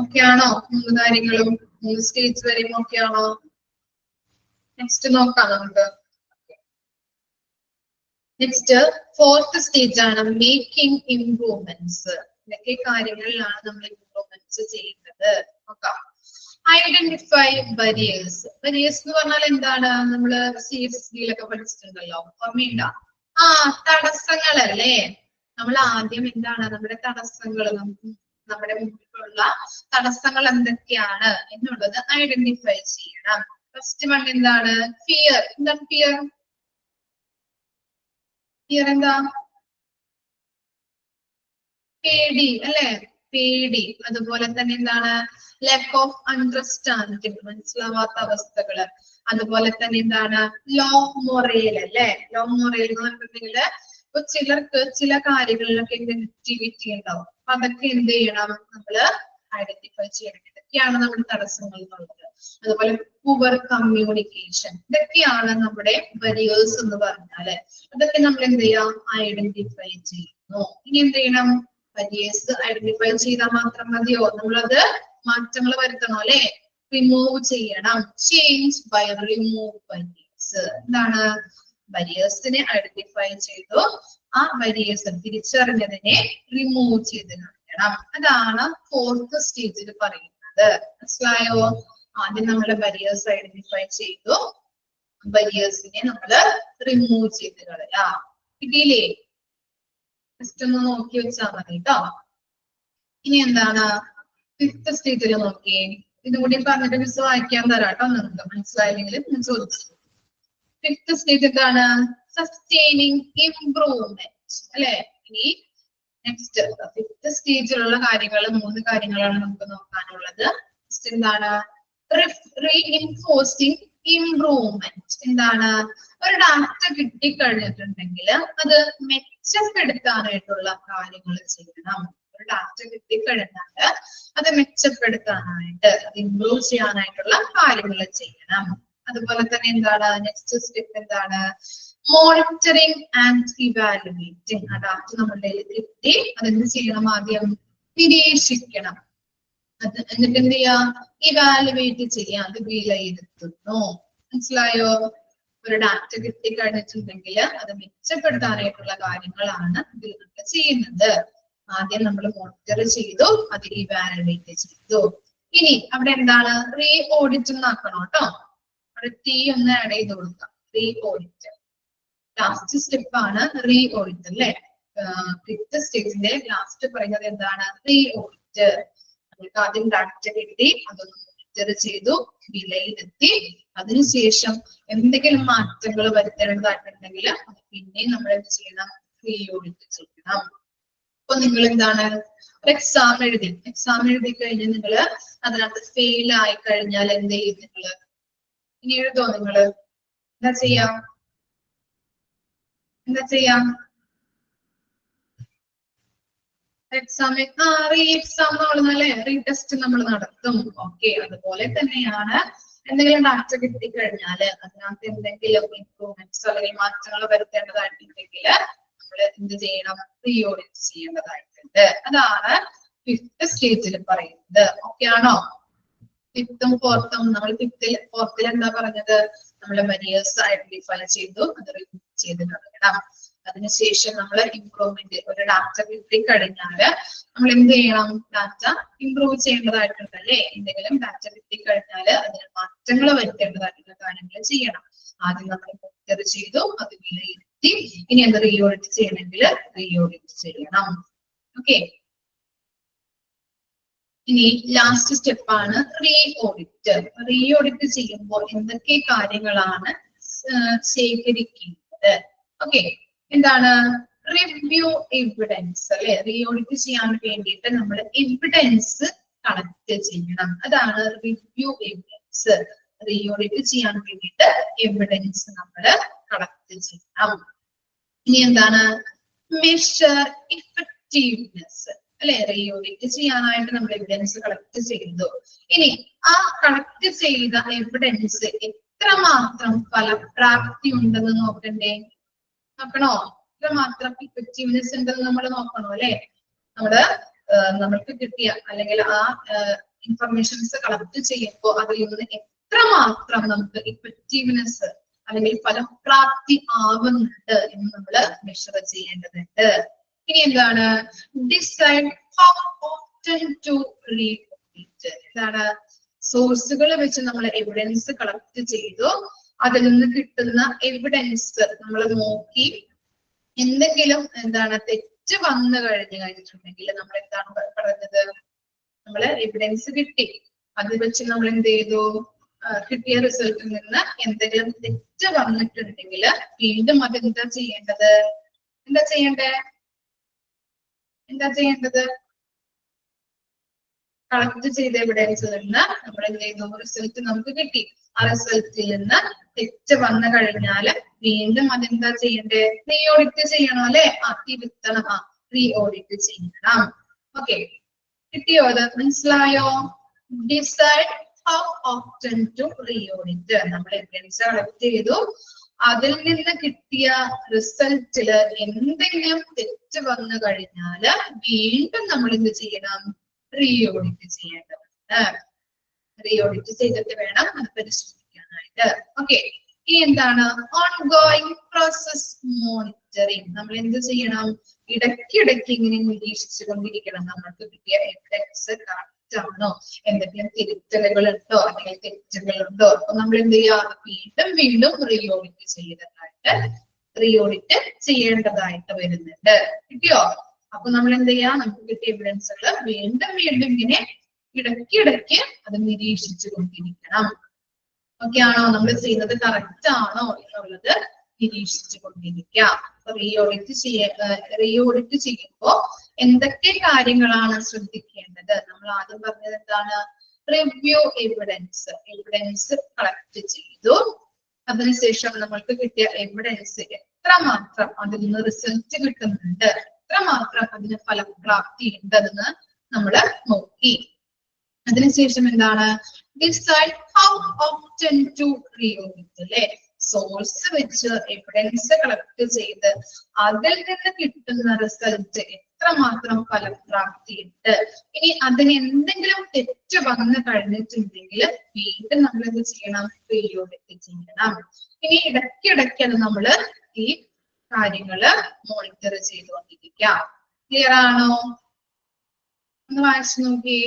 ഓക്കെ ആണോ? 3 കാര്യങ്ങളും 3 സ്റ്റേജ് വരെയും ഓക്കെ ആണോ? നെക്സ്റ്റ് നോക്കാം നമുക്ക്. നെക്സ്റ്റ് 4th സ്റ്റേജ് ആണ് മേക്കിംഗ് ഇംപ്രൂവ്മെന്റ്സ്. ഇതൊക്കെ കാര്യങ്ങളിലാണ് നമ്മൾ ഇംപ്രൂവ്മെന്റ്സ് ചെയ്യുന്നത്. നോക്കാം. ഐഡന്റിഫൈ ബരിയേഴ്സ്. ബരിയേഴ്സ് എന്ന് പറഞ്ഞാൽ എന്താണ്? നമ്മള് CFSDയിലൊക്കെ പഠിച്ചിട്ടുണ്ടല്ലോ, ഓർമ്മയുണ്ടോ? തടസ്സങ്ങളല്ലേ. നമ്മൾ ആദ്യം എന്താണ് നമ്മുടെ തടസ്സങ്ങൾ, നമ്മുടെ മുമ്പിലുള്ള തടസ്സങ്ങൾ എന്തൊക്കെയാണ് എന്നുള്ളത് ഐഡന്റിഫൈ ചെയ്യണം. ഫസ്റ്റ് വൺ എന്താണ്? ഫിയർ. എന്താണ് ഫിയർ? ഫിയർ എന്താ? പേടി അല്ലെ? പേടി. അതുപോലെ തന്നെ എന്താണ്? ലാക്ക് ഓഫ് അണ്ടർസ്റ്റാൻഡിങ്, മനസ്സിലാവാത്ത അവസ്ഥകള്. അതുപോലെ തന്നെ എന്താണ്? ലോ മൊറേൽ അല്ലെ? ലോ മൊറേൽ എന്ന് പറഞ്ഞിട്ടുണ്ടെങ്കില് ഇപ്പൊ ചിലർക്ക് ചില കാര്യങ്ങളിലൊക്കെ നെഗറ്റിവിറ്റി ഉണ്ടാവും. അപ്പൊ അതൊക്കെ എന്ത് ചെയ്യണം? നമ്മള് ഐഡന്റിഫൈ ചെയ്യണം. ഇതൊക്കെയാണ് നമ്മുടെ തടസ്സങ്ങൾ എന്നുള്ളത്. അതുപോലെ പുവർ കമ്മ്യൂണിക്കേഷൻ, ഇതൊക്കെയാണ് നമ്മുടെ ബരിയേഴ്സ് എന്ന് പറഞ്ഞാല്. അതൊക്കെ നമ്മൾ എന്ത് ചെയ്യാം? ഐഡന്റിഫൈ ചെയ്യുന്നു. ഇനി എന്ത് ചെയ്യണം? ബരിയേഴ്സ് ഐഡന്റിഫൈ ചെയ്താൽ മാത്രം മതിയോ? നമ്മളത് മാറ്റങ്ങൾ വരുത്തണം അല്ലെ? റിമൂവ് ചെയ്യണം. Change by remove barriers. എന്താണ്? ബരിയേഴ്സിനെ ഐഡന്റിഫൈ ചെയ്തു, ആ ബരിയേഴ്സ് തിരിച്ചറിഞ്ഞതിനെ റിമൂവ് ചെയ്ത് കളയണം. അതാണ് 4th സ്റ്റേജിൽ പറയുന്നത്. മനസ്സിലായോ? ആദ്യം നമ്മള് ബരിയേഴ്സ് ഐഡന്റിഫൈ ചെയ്തു, ബരിയേഴ്സിനെ നമ്മള് റിമൂവ് ചെയ്ത് കളയാം. കിട്ടിയില്ലേ? ജസ്റ്റ് ഒന്ന് നോക്കി വെച്ചാൽ മതി കേട്ടോ. ഇനി എന്താണ് 5th സ്റ്റേജിൽ നോക്കിയേ. ഇതുകൂടി പറഞ്ഞിട്ട് മിസ് വായിക്കാൻ തരാം കേട്ടോ. നിങ്ങൾക്ക് മനസ്സിലായില്ലെങ്കിൽ ഞാൻ ചോദിച്ചു. 5th സ്റ്റേജ് എന്താണ്? സസ്റ്റൈനിങ് ഇംപ്രൂവ്മെന്റ് അല്ലെ? ഇനി നെക്സ്റ്റ് 5th സ്റ്റേജിലുള്ള കാര്യങ്ങൾ 3 കാര്യങ്ങളാണ് നമുക്ക് നോക്കാനുള്ളത്. നെക്സ്റ്റ് എന്താണ്? Reinforcing improvement. എന്താണ്? ഒരു ഡാറ്റ കിട്ടിക്കഴിഞ്ഞിട്ടുണ്ടെങ്കിൽ അത് മെച്ചപ്പെടുത്താനായിട്ടുള്ള കാര്യങ്ങൾ ചെയ്യണം. ഒരു ഡാറ്റ കിട്ടിക്കഴിഞ്ഞാൽ അത് മെച്ചപ്പെടുത്താനായിട്ട്, അത് ഇംപ്രൂവ് ചെയ്യാനായിട്ടുള്ള കാര്യങ്ങൾ ചെയ്യണം. അതുപോലെ തന്നെ എന്താണ്? നെക്സ്റ്റ് സ്റ്റെപ്പ് എന്താണ്? Monitoring and evaluating. ആ ഡാറ്റ നമ്മളുടെ കിട്ടി, അതെന്ത് ചെയ്യണം? ആദ്യം നിരീക്ഷിക്കണം. അത് എന്നിട്ട് എന്ത് ചെയ്യാം? ഇവാലുവേറ്റ് ചെയ്യാം, അത് വിലയിരുത്തുന്നു. മനസ്സിലായോ? ഒരു ഡാറ്റ കിട്ടിക്കഴിഞ്ഞിട്ടുണ്ടെങ്കിൽ അത് മെച്ചപ്പെടുത്താനായിട്ടുള്ള കാര്യങ്ങളാണ് ഇതിൽ നമ്മൾ ചെയ്യുന്നത്. ആദ്യം നമ്മൾ മോണിറ്റർ ചെയ്തു, അത് ഇവാലുവേറ്റ് ചെയ്തു. ഇനി അവിടെ എന്താണ്? റീ ഓഡിറ്റ് ആക്കണം കേട്ടോ. അവിടെ T ഒന്ന് ആഡ് ചെയ്ത് കൊടുക്കാം. റീ ഓഡിറ്റ് ലാസ്റ്റ് സ്റ്റെപ്പ് ആണ്. റീ ഓഡിറ്റ് അല്ലെ? 5th സ്റ്റേജിന്റെ ലാസ്റ്റ് പറയുന്നത് എന്താണ്? Re audit. നമുക്ക് ആദ്യം ഡാറ്റ കിട്ടി, അതൊന്ന് മോണിറ്റർ ചെയ്തു, വിലയിരുത്തി, അതിനുശേഷം എന്തെങ്കിലും മാറ്റങ്ങൾ വരുത്തേണ്ടതായിട്ടുണ്ടെങ്കിൽ അത് പിന്നെ നമ്മൾ എന്ത് ചെയ്യണം? റീ ഓഡിറ്റ് ചെയ്യണം. അപ്പൊ നിങ്ങൾ എന്താണ്? എക്സാം എഴുതി കഴിഞ്ഞ് നിങ്ങൾ അതിനകത്ത് ഫെയിൽ ആയി കഴിഞ്ഞാൽ എന്ത് ചെയ്യും? നിങ്ങള് ഇനി എഴുതോ? നിങ്ങള് എന്താ ചെയ്യാം? എക്സാം റീ എക്സാം നമ്മളല്ലേ, റീ ടെസ്റ്റ് നമ്മൾ നടത്തും. ഓക്കെ, അതുപോലെ തന്നെയാണ് എന്തെങ്കിലും ഡാറ്റ കിട്ടിക്കഴിഞ്ഞാല് അതിനകത്ത് എന്തെങ്കിലും ഇംപ്രൂവ്മെന്റ്സ് അല്ലെങ്കിൽ മാറ്റങ്ങൾ വരുത്തേണ്ടതായിട്ടുണ്ടെങ്കിൽ നമ്മൾ എന്ത് ചെയ്യണം? റീ ഓഡിറ്റ് ചെയ്യേണ്ടതായിട്ടുണ്ട്. വരുന്നുണ്ട്. അതാണ് ഫിഫ്ത്ത് സ്റ്റേജിൽ പറയുന്നത്. ഓക്കെ ആണോ? ഫിഫ്ത്തും ഫോർത്തും നമ്മൾ ഫോർത്തിൽ എന്താ പറഞ്ഞത്? നമ്മള് മരിയേഴ്സ് ഐഡന്റിഫൈ ചെയ്തു, അത് റിമൂവ് ചെയ്ത് കളയണം. അതിനുശേഷം നമ്മൾ ഇംപ്രൂവ്മെന്റ്, ഒരു ഡാറ്റ കിട്ടി കഴിഞ്ഞാല് നമ്മൾ എന്ത് ചെയ്യണം? ഡാറ്റ ഇംപ്രൂവ് ചെയ്യേണ്ടതായിട്ടുണ്ട് അല്ലെ? എന്തെങ്കിലും ഡാറ്റ കിട്ടി കഴിഞ്ഞാല് അതിന് മാറ്റങ്ങൾ വരുത്തേണ്ടതായിട്ടുള്ള കാര്യങ്ങൾ ചെയ്യണം. ആദ്യം നമ്മൾ മോണിറ്റർ ചെയ്തു, അത് വിലയിരുത്തി, ഇനി അത് റീഓഡിറ്റ് ചെയ്യണമെങ്കിൽ റീഓഡിറ്റ് ചെയ്യണം. ഓക്കെ, ഇനി ലാസ്റ്റ് സ്റ്റെപ്പാണ് റീഓഡിറ്റ്. റീഓഡിറ്റ് ചെയ്യുമ്പോൾ എന്തൊക്കെ കാര്യങ്ങളാണ് ശേഖരിക്കുന്നത്? ഓക്കെ, എന്താണ്? റിവ്യൂ എവിഡൻസ് അല്ലെ? റീഓഡിറ്റ് ചെയ്യാൻ വേണ്ടിയിട്ട് നമ്മൾ എവിഡൻസ് കളക്ട് ചെയ്യണം. അതാണ് റിവ്യൂ എവിഡൻസ്. റീഓഡിറ്റ് ചെയ്യാൻ വേണ്ടിയിട്ട് എവിഡൻസ് നമ്മൾ കളക്ട് ചെയ്യണം. ഇനി എന്താണ്? മെഷർ ഇഫക്റ്റീവ്നെസ് അല്ലെ? റീഓഡിറ്റ് ചെയ്യാനായിട്ട് നമ്മൾ എവിഡൻസ് കളക്ട് ചെയ്തു. ഇനി ആ കളക്ട് ചെയ്ത എവിഡൻസ് എത്രമാത്രം ഫലപ്രാപ്തി ഉണ്ടെന്ന് നോക്കണ്ടേ? നോക്കണോ? എത്രമാത്രം ഇഫക്റ്റീവ്നെസ് ഉണ്ടെന്ന് നമ്മൾ നോക്കണോ അല്ലെ? നമ്മൾക്ക് കിട്ടിയ അല്ലെങ്കിൽ ആ ഇൻഫർമേഷൻസ് കളക്ട് ചെയ്യുമ്പോൾ അതിൽ നിന്ന് എത്രമാത്രം നമുക്ക് ഇഫക്റ്റീവ്നെസ് അല്ലെങ്കിൽ ഫലപ്രാപ്തി ആവുന്നുണ്ട് എന്ന് നമ്മൾ മെഷർ ചെയ്യേണ്ടതുണ്ട്. ഇനി എന്താണ്? Decide how often to reaudit. എന്താണ്? സോഴ്സുകൾ വെച്ച് നമ്മൾ എവിഡൻസ് കളക്ട് ചെയ്തു, അതിൽ നിന്ന് കിട്ടുന്ന എവിഡൻസ് നമ്മൾ നോക്കി എന്തെങ്കിലും എന്താണ് തെറ്റ് വന്നു കഴിഞ്ഞിട്ടുണ്ടെങ്കിൽ നമ്മൾ എന്താണ് പറഞ്ഞത്? നമ്മള് എവിഡൻസ് കിട്ടി, അത് വെച്ച് നമ്മൾ എന്ത് ചെയ്തു? കിട്ടിയ റിസൾട്ടിൽ നിന്ന് എന്തെങ്കിലും തെറ്റ് വന്നിട്ടുണ്ടെങ്കിൽ വീണ്ടും അതെന്താ ചെയ്യേണ്ടത്? എന്താ ചെയ്യേണ്ടത്? കളക്ട് ചെയ്ത എവിഡൻസിൽ നിന്ന് നമ്മൾ എന്ത് ചെയ്തു? റിസൾട്ട് നമുക്ക് കിട്ടി. ആ റിസൾട്ടിൽ നിന്ന് തെറ്റ് വന്നു കഴിഞ്ഞാല് വീണ്ടും അതെന്താ ചെയ്യണ്ടേ? റീഓഡിറ്റ് ചെയ്യണം അല്ലെ? തിരുത്തണം, റീഓഡിറ്റ് ചെയ്യണം. ഓക്കെ, കിട്ടിയോ? അത് മനസ്സിലായോ? Decide how often to reaudit. നമ്മൾ എവിഡൻസ് കളക്ട് ചെയ്തു, അതിൽ നിന്ന് കിട്ടിയ റിസൾട്ടില് എന്തെങ്കിലും തെറ്റ് വന്നു കഴിഞ്ഞാല് വീണ്ടും നമ്മൾ എന്ത് ചെയ്യണം? റീഓഡിറ്റ് ചെയ്യേണ്ടതുണ്ട്. റീഓഡിറ്റ് ചെയ്തിട്ട് വേണം അത് പരിശോധിക്കാനായിട്ട്. ഓക്കെ, ഇനി എന്താണ്? Ongoing process monitoring. നമ്മൾ എന്ത് ചെയ്യണം? ഇടയ്ക്കിടയ്ക്ക് ഇങ്ങനെ നിരീക്ഷിച്ചു കൊണ്ടിരിക്കണം. നമ്മൾക്ക് കിട്ടിയ എവിഡൻസ് കറക്റ്റ് ആണോ, എന്തെങ്കിലും തിരുത്തലുകൾ ഉണ്ടോ അല്ലെങ്കിൽ തെറ്റുകളുണ്ടോ? അപ്പൊ നമ്മൾ എന്ത് ചെയ്യുക? വീണ്ടും റീഓഡിറ്റ് ചെയ്യേണ്ടതായിട്ട് വരുന്നുണ്ട്. കിട്ടിയോ? അപ്പൊ നമ്മൾ എന്ത് ചെയ്യാം? നമുക്ക് കിട്ടിയ എവിഡൻസുകൾ വീണ്ടും ഇങ്ങനെ ഇടയ്ക്കിടയ്ക്ക് അത് നിരീക്ഷിച്ചു കൊണ്ടിരിക്കണം. ഓക്കെ ആണോ? നമ്മൾ ചെയ്യുന്നത് കറക്റ്റ് ആണോ എന്നുള്ളത് നിരീക്ഷിച്ചു കൊണ്ടിരിക്കാം. റീഓഡിറ്റ് ചെയ്യുമ്പോൾ എന്തൊക്കെ കാര്യങ്ങളാണ് ശ്രദ്ധിക്കേണ്ടത്? നമ്മൾ ആദ്യം പറഞ്ഞത് എന്താണ്? റിവ്യൂ എവിഡൻസ് കളക്ട് ചെയ്തു, അതിനുശേഷം നമ്മൾക്ക് കിട്ടിയ എവിഡൻസ് എത്രമാത്രം അതിൽ നിന്ന് റിസൾട്ട് കിട്ടുന്നുണ്ട്, എത്രമാത്രം അതിന് ഫലപ്രാപ്തി ഉണ്ടെന്ന് നമ്മൾ നോക്കി. അതിനുശേഷം എന്താണ്? ഡിസൈഡ് ഹൗ ഓഫ്റ്റൻ ടു റീഓഡിറ്റ് അല്ലെ? സോഴ്സ് വെച്ച് എവിഡൻസ് കളക്ട് ചെയ്ത് അതിൽ നിന്ന് കിട്ടുന്ന റിസൾട്ട് എത്രമാത്രം ഫലപ്രാപ്തി ഉണ്ട്. ഇനി അതിന് എന്തെങ്കിലും തെറ്റ് വന്നു കഴിഞ്ഞിട്ടുണ്ടെങ്കിൽ വീണ്ടും നമ്മൾ എന്ത് ചെയ്യണം? റീഓഡിറ്റ് ചെയ്യണം. ഇനി ഇടയ്ക്കിടയ്ക്ക് അത് നമ്മള് ഈ കാര്യങ്ങള് മോണിറ്റർ ചെയ്തുകൊണ്ടിരിക്കാം. ക്ലിയർ ആണോ? ഒന്ന് വായിച്ചു നോക്കിയേ.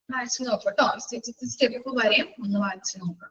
വായിച്ചു നോക്കട്ടോ. സ്റ്റെപ്പ് വരെയും ഒന്ന് വായിച്ചു നോക്കാം.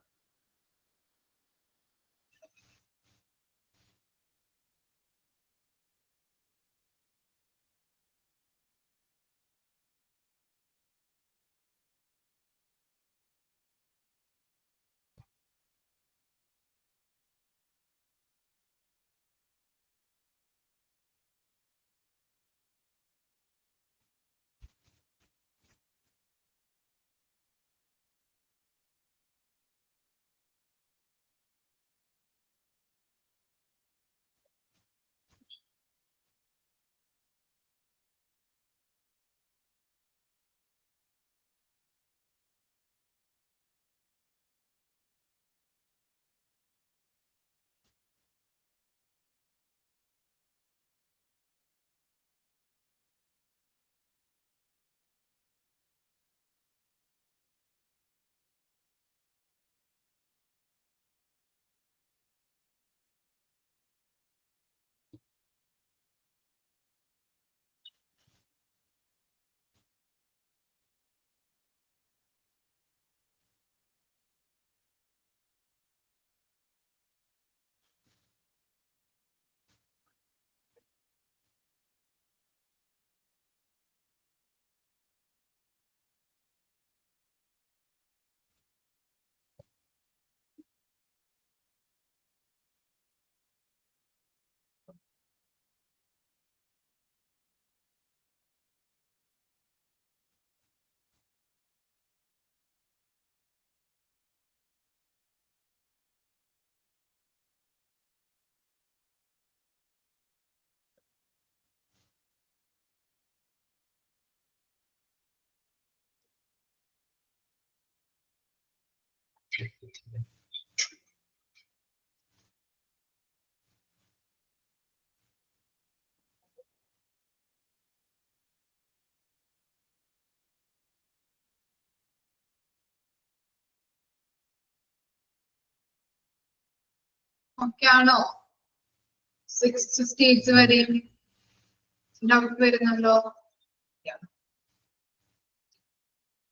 ഓക്കെ ആണോ? 6th സ്റ്റേജ് വരെയും ഡൗട്ട് വരുന്നുണ്ടോ?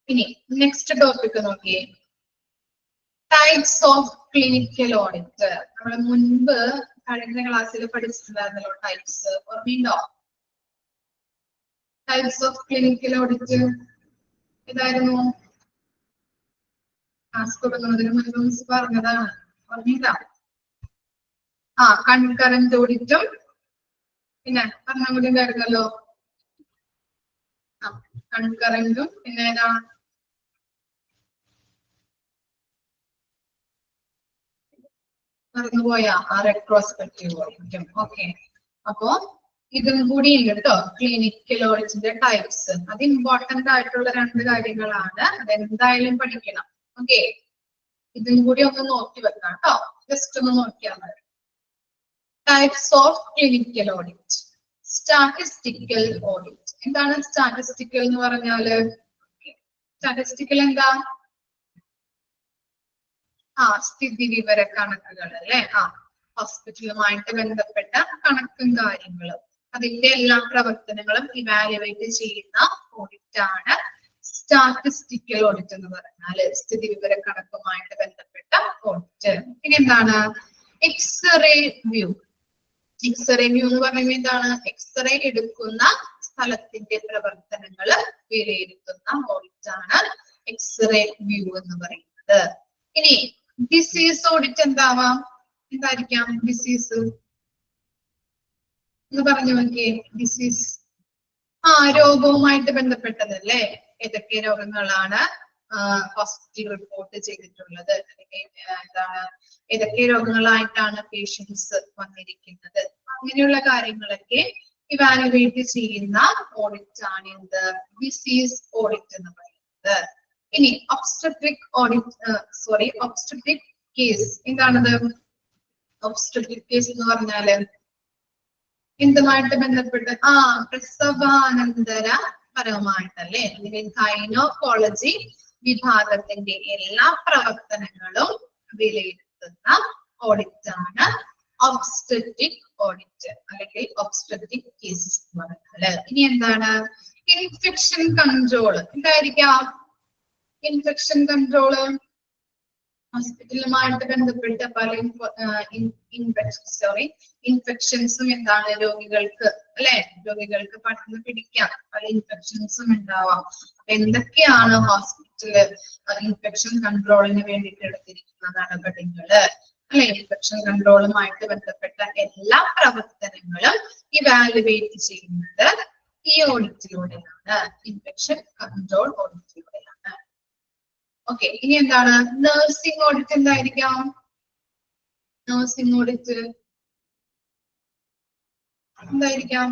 ഇനി നെക്സ്റ്റ് ടോപ്പിക് നോക്കിയേ, ടൈപ്സ് ഓഫ് ക്ലിനിക്കൽ ഓഡിറ്റ്. നമ്മൾ മുൻപ് കഴിഞ്ഞ ക്ലാസ്സിൽ പഠിച്ചിട്ടുണ്ടായിരുന്നല്ലോ ടൈപ്സ്, ഓർമ്മയുണ്ടോ? ടൈപ്സ് ഓഫ് ക്ലിനിക്കൽ ഓഡിറ്റ് ഏതായിരുന്നു? ക്ലാസ് തുടങ്ങുന്നതിന് മുൻപ് മിസ് പറഞ്ഞതാണ്, ഓർമ്മയില്ല? കൺകറന്റ് ഓഡിറ്റും പിന്നെ പറഞ്ഞ കൂടി ഉണ്ടായിരുന്നല്ലോ. കൺകറന്റും പിന്നെ ഏതാ? മറന്നുപോയ റെട്രോസ്പെക്റ്റീവ് ഓഡിറ്റും. ഓക്കെ, അപ്പോ ഇതും കൂടി ഉണ്ട് കേട്ടോ, ക്ലിനിക്കൽ ഓഡിറ്റിന്റെ ടൈപ്സ്. അത് ഇമ്പോർട്ടന്റ് ആയിട്ടുള്ള 2 കാര്യങ്ങളാണ്, അതെന്തായാലും പഠിക്കണം. ഓക്കെ, ഇതും കൂടി ഒന്ന് നോക്കി വെക്കാം കേട്ടോ, ജസ്റ്റ് ഒന്ന് നോക്കിയാൽ മതി. Types of clinical audit. Statistical audit. എന്താണ് സ്റ്റാറ്റിസ്റ്റിക്കൽ എന്ന് പറഞ്ഞാല്? സ്റ്റാറ്റിസ്റ്റിക്കൽ എന്താ? സ്ഥിതി വിവര കണക്കുകൾ അല്ലെ? ഹോസ്പിറ്റലുമായിട്ട് ബന്ധപ്പെട്ട കണക്കും കാര്യങ്ങളും അതിന്റെ എല്ലാ പ്രവർത്തനങ്ങളും ഇവാലുവേറ്റ് ചെയ്യുന്ന ഓഡിറ്റ് ആണ് സ്റ്റാറ്റിസ്റ്റിക്കൽ ഓഡിറ്റ് എന്ന് പറഞ്ഞാല്. സ്ഥിതി വിവര കണക്കുമായിട്ട് ബന്ധപ്പെട്ട ഓഡിറ്റ്. ഇനി എന്താണ് എക്സ്റേ വ്യൂ? എക്സ്റേ വ്യൂ എന്ന് പറയുമ്പോൾ എന്താണ്? എക്സ്റേ എടുക്കുന്ന സ്ഥലത്തിന്റെ പ്രവർത്തനങ്ങൾ വിലയിരുത്തുന്ന ഓഡിറ്റ് ആണ് എക്സ്റേ വ്യൂ എന്ന് പറയുന്നത്. ഇനി ഡിസീസ് ഓഡിറ്റ് എന്താവാം? എന്തായിരിക്കാം ഡിസീസ് എന്ന് പറഞ്ഞു നോക്കിയേ. ഡിസീസ് രോഗവുമായിട്ട് ബന്ധപ്പെട്ടതല്ലേ? ഏതൊക്കെ രോഗങ്ങളാണ് ഹോസ്പിറ്റൽ റിപ്പോർട്ട് ചെയ്തിട്ടുള്ളത്, അല്ലെങ്കിൽ എന്താണ് ഏതൊക്കെ രോഗങ്ങളായിട്ടാണ് പേഷ്യൻസ് വന്നിരിക്കുന്നത്, അങ്ങനെയുള്ള കാര്യങ്ങളൊക്കെ ഇവാലുവേറ്റ് ചെയ്യുന്ന ഓഡിറ്റ് ആണ് എന്ത്? ഡിസീസ് ഓഡിറ്റ് എന്ന് പറയുന്നത്. ഇനി ഒബ്സ്റ്റട്രിക് ഓഡിറ്റ്, ഒബ്സ്റ്റട്രിക് കേസ്. എന്താണത്? ഒബ്സ്റ്റട്രിക് കേസ് എന്ന് പറഞ്ഞാല് എന്തുമായിട്ട് ബന്ധപ്പെട്ട്? പ്രസവാനന്തര പരമായിട്ടല്ലേ, അല്ലെങ്കിൽ ഗൈനോക്കോളജി വിഭാഗത്തിന്റെ എല്ലാ പ്രവർത്തനങ്ങളും വിലയിരുത്തുന്ന ഓഡിറ്റ് ആണ് ഒബ്സ്റ്റട്രിക് ഓഡിറ്റ്, അല്ലെങ്കിൽ ഒബ്സ്റ്റട്രിക് കേസസ് എന്ന് പറഞ്ഞാല്. ഇനി എന്താണ് ഇൻഫെക്ഷൻ കൺട്രോൾ? എന്തായിരിക്കാം ഇൻഫെക്ഷൻ കൺട്രോള്? ഹോസ്പിറ്റലുമായിട്ട് ബന്ധപ്പെട്ട് പല ഇൻഫെക്ഷൻസും എന്താണ് രോഗികൾക്ക് അല്ലെ? രോഗികൾക്ക് പടർന്ന് പിടിക്കാം, പല ഇൻഫെക്ഷൻസും ഉണ്ടാവാം. അപ്പൊ എന്തൊക്കെയാണ് ഹോസ്പിറ്റല് ഇൻഫെക്ഷൻ കൺട്രോളിന് വേണ്ടിയിട്ട് എടുത്തിരിക്കുന്ന നടപടികള് അല്ലെ? ഇൻഫെക്ഷൻ കൺട്രോളുമായിട്ട് ബന്ധപ്പെട്ട എല്ലാ പ്രവർത്തനങ്ങളും ഇവാലുവേറ്റ് ചെയ്യുന്നത് ഈ ഓഡിറ്റിലൂടെയാണ്, ഇൻഫെക്ഷൻ കൺട്രോൾ ഓഡിറ്റിലൂടെയാണ്. ഓക്കെ, ഇനി എന്താണ് നഴ്സിംഗ് ഓഡിറ്റ്? എന്തായിരിക്കാം നഴ്സിംഗ് ഓഡിറ്റ്? എന്തായിരിക്കാം?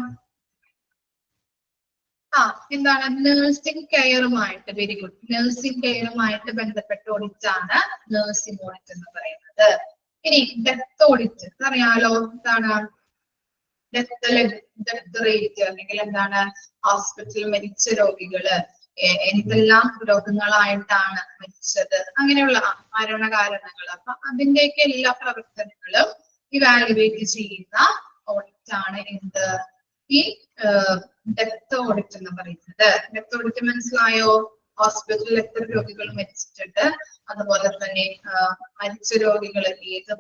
എന്താണ് നഴ്സിംഗ് കെയറുമായിട്ട്, വെരി ഗുഡ്, നഴ്സിംഗ് കെയറുമായിട്ട് ബന്ധപ്പെട്ട ഓഡിറ്റ് ആണ് നഴ്സിംഗ് ഓഡിറ്റ് എന്ന് പറയുന്നത്. ഇനി ഡെത്ത് ഓഡിറ്റ് അറിയാലോ, എന്താണ് ഡെത്ത് റേറ്റ്, അല്ലെങ്കിൽ എന്താണ് ഹോസ്പിറ്റലിൽ മരിച്ച രോഗികള് എന്തെല്ലാം രോഗങ്ങളായിട്ടാണ് മരിച്ചത്, അങ്ങനെയുള്ള മരണകാരണങ്ങൾ. അപ്പൊ അതിന്റെയൊക്കെ എല്ലാ പ്രവർത്തനങ്ങളും ഇവാലുവേറ്റ് ചെയ്യുന്ന ഓഡിറ്റ് ആണ് എന്ത്? ഈ ഡെത്ത് ഓഡിറ്റ് എന്ന് പറയുന്നത്. ഡെത്ത് ഓഡിറ്റ് മനസ്സിലായോ? ഹോസ്പിറ്റലിൽ എത്ര രോഗികൾ മരിച്ചിട്ടുണ്ട്, അതുപോലെ തന്നെ മരിച്ച രോഗികൾ ഏത്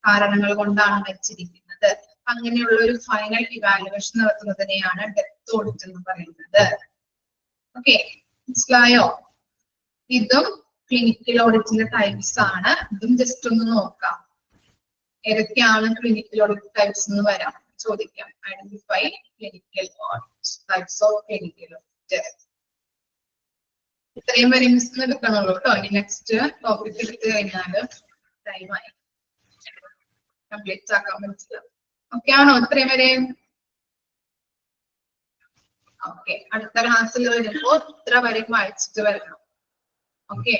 കാരണങ്ങൾ കൊണ്ടാണ് മരിച്ചിരിക്കുന്നത്, അങ്ങനെയുള്ള ഒരു ഫൈനൽ ഇവാലുവേഷൻ നടത്തുന്നതിനെയാണ് ഡെത്ത് ഓഡിറ്റ് എന്ന് പറയുന്നത്. ഓക്കെ, മനസ്സിലായോ? ഇതും ക്ലിനിക്കൽ ഓഡിറ്റിന്റെ ടൈപ്സ് ആണ്. ഇതും ജസ്റ്റ് ഒന്ന് നോക്കാം, ഏതൊക്കെയാണ് ക്ലിനിക്കൽ ഓഡിറ്റ് ടൈപ്സ് എന്ന് വരാം, ചോദിക്കാം. Identify clinical audit, types of clinical audit. ഇത്രയും വരെ മിസ് എടുക്കണുള്ളൂ കേട്ടോ. ഇനി നെക്സ്റ്റ് ടോപ്പിക് എടുത്തു കഴിഞ്ഞാല് ടൈമായി കംപ്ലീറ്റ് ആക്കാൻ പറ്റില്ല. ഓക്കെ ആണോ? ഇത്രയും വരെ? ഓക്കെ, അടുത്ത ക്ലാസ്സിൽ വരുമ്പോ ഇത്ര വരെ വായിച്ചിട്ട് വരണം. ഓക്കെ,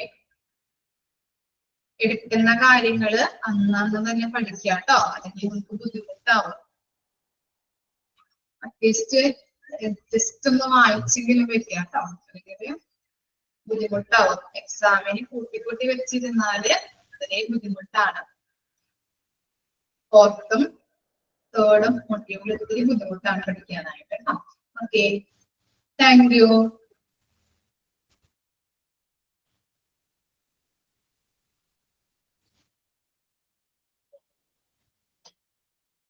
എടുക്കുന്ന കാര്യങ്ങള് അന്നന്ന് തന്നെ പഠിക്കുക കേട്ടോ, അല്ലെങ്കിൽ നമുക്ക് ബുദ്ധിമുട്ടാവും. അറ്റ്ലീസ്റ്റ് ജസ്റ്റ് ഒന്ന് വായിച്ചെങ്കിലും വെക്കുക കേട്ടോ, അല്ലെങ്കിൽ ബുദ്ധിമുട്ടാവും. എക്സാമിന് കൂട്ടി വെച്ചിരുന്നാല് വളരെ ബുദ്ധിമുട്ടാണ്. ഫോർത്തും തേർഡും മൊഡ്യൂൾ ഒത്തിരി ബുദ്ധിമുട്ടാണ് പഠിക്കാനായിട്ട് കേട്ടോ. Okay, thank you.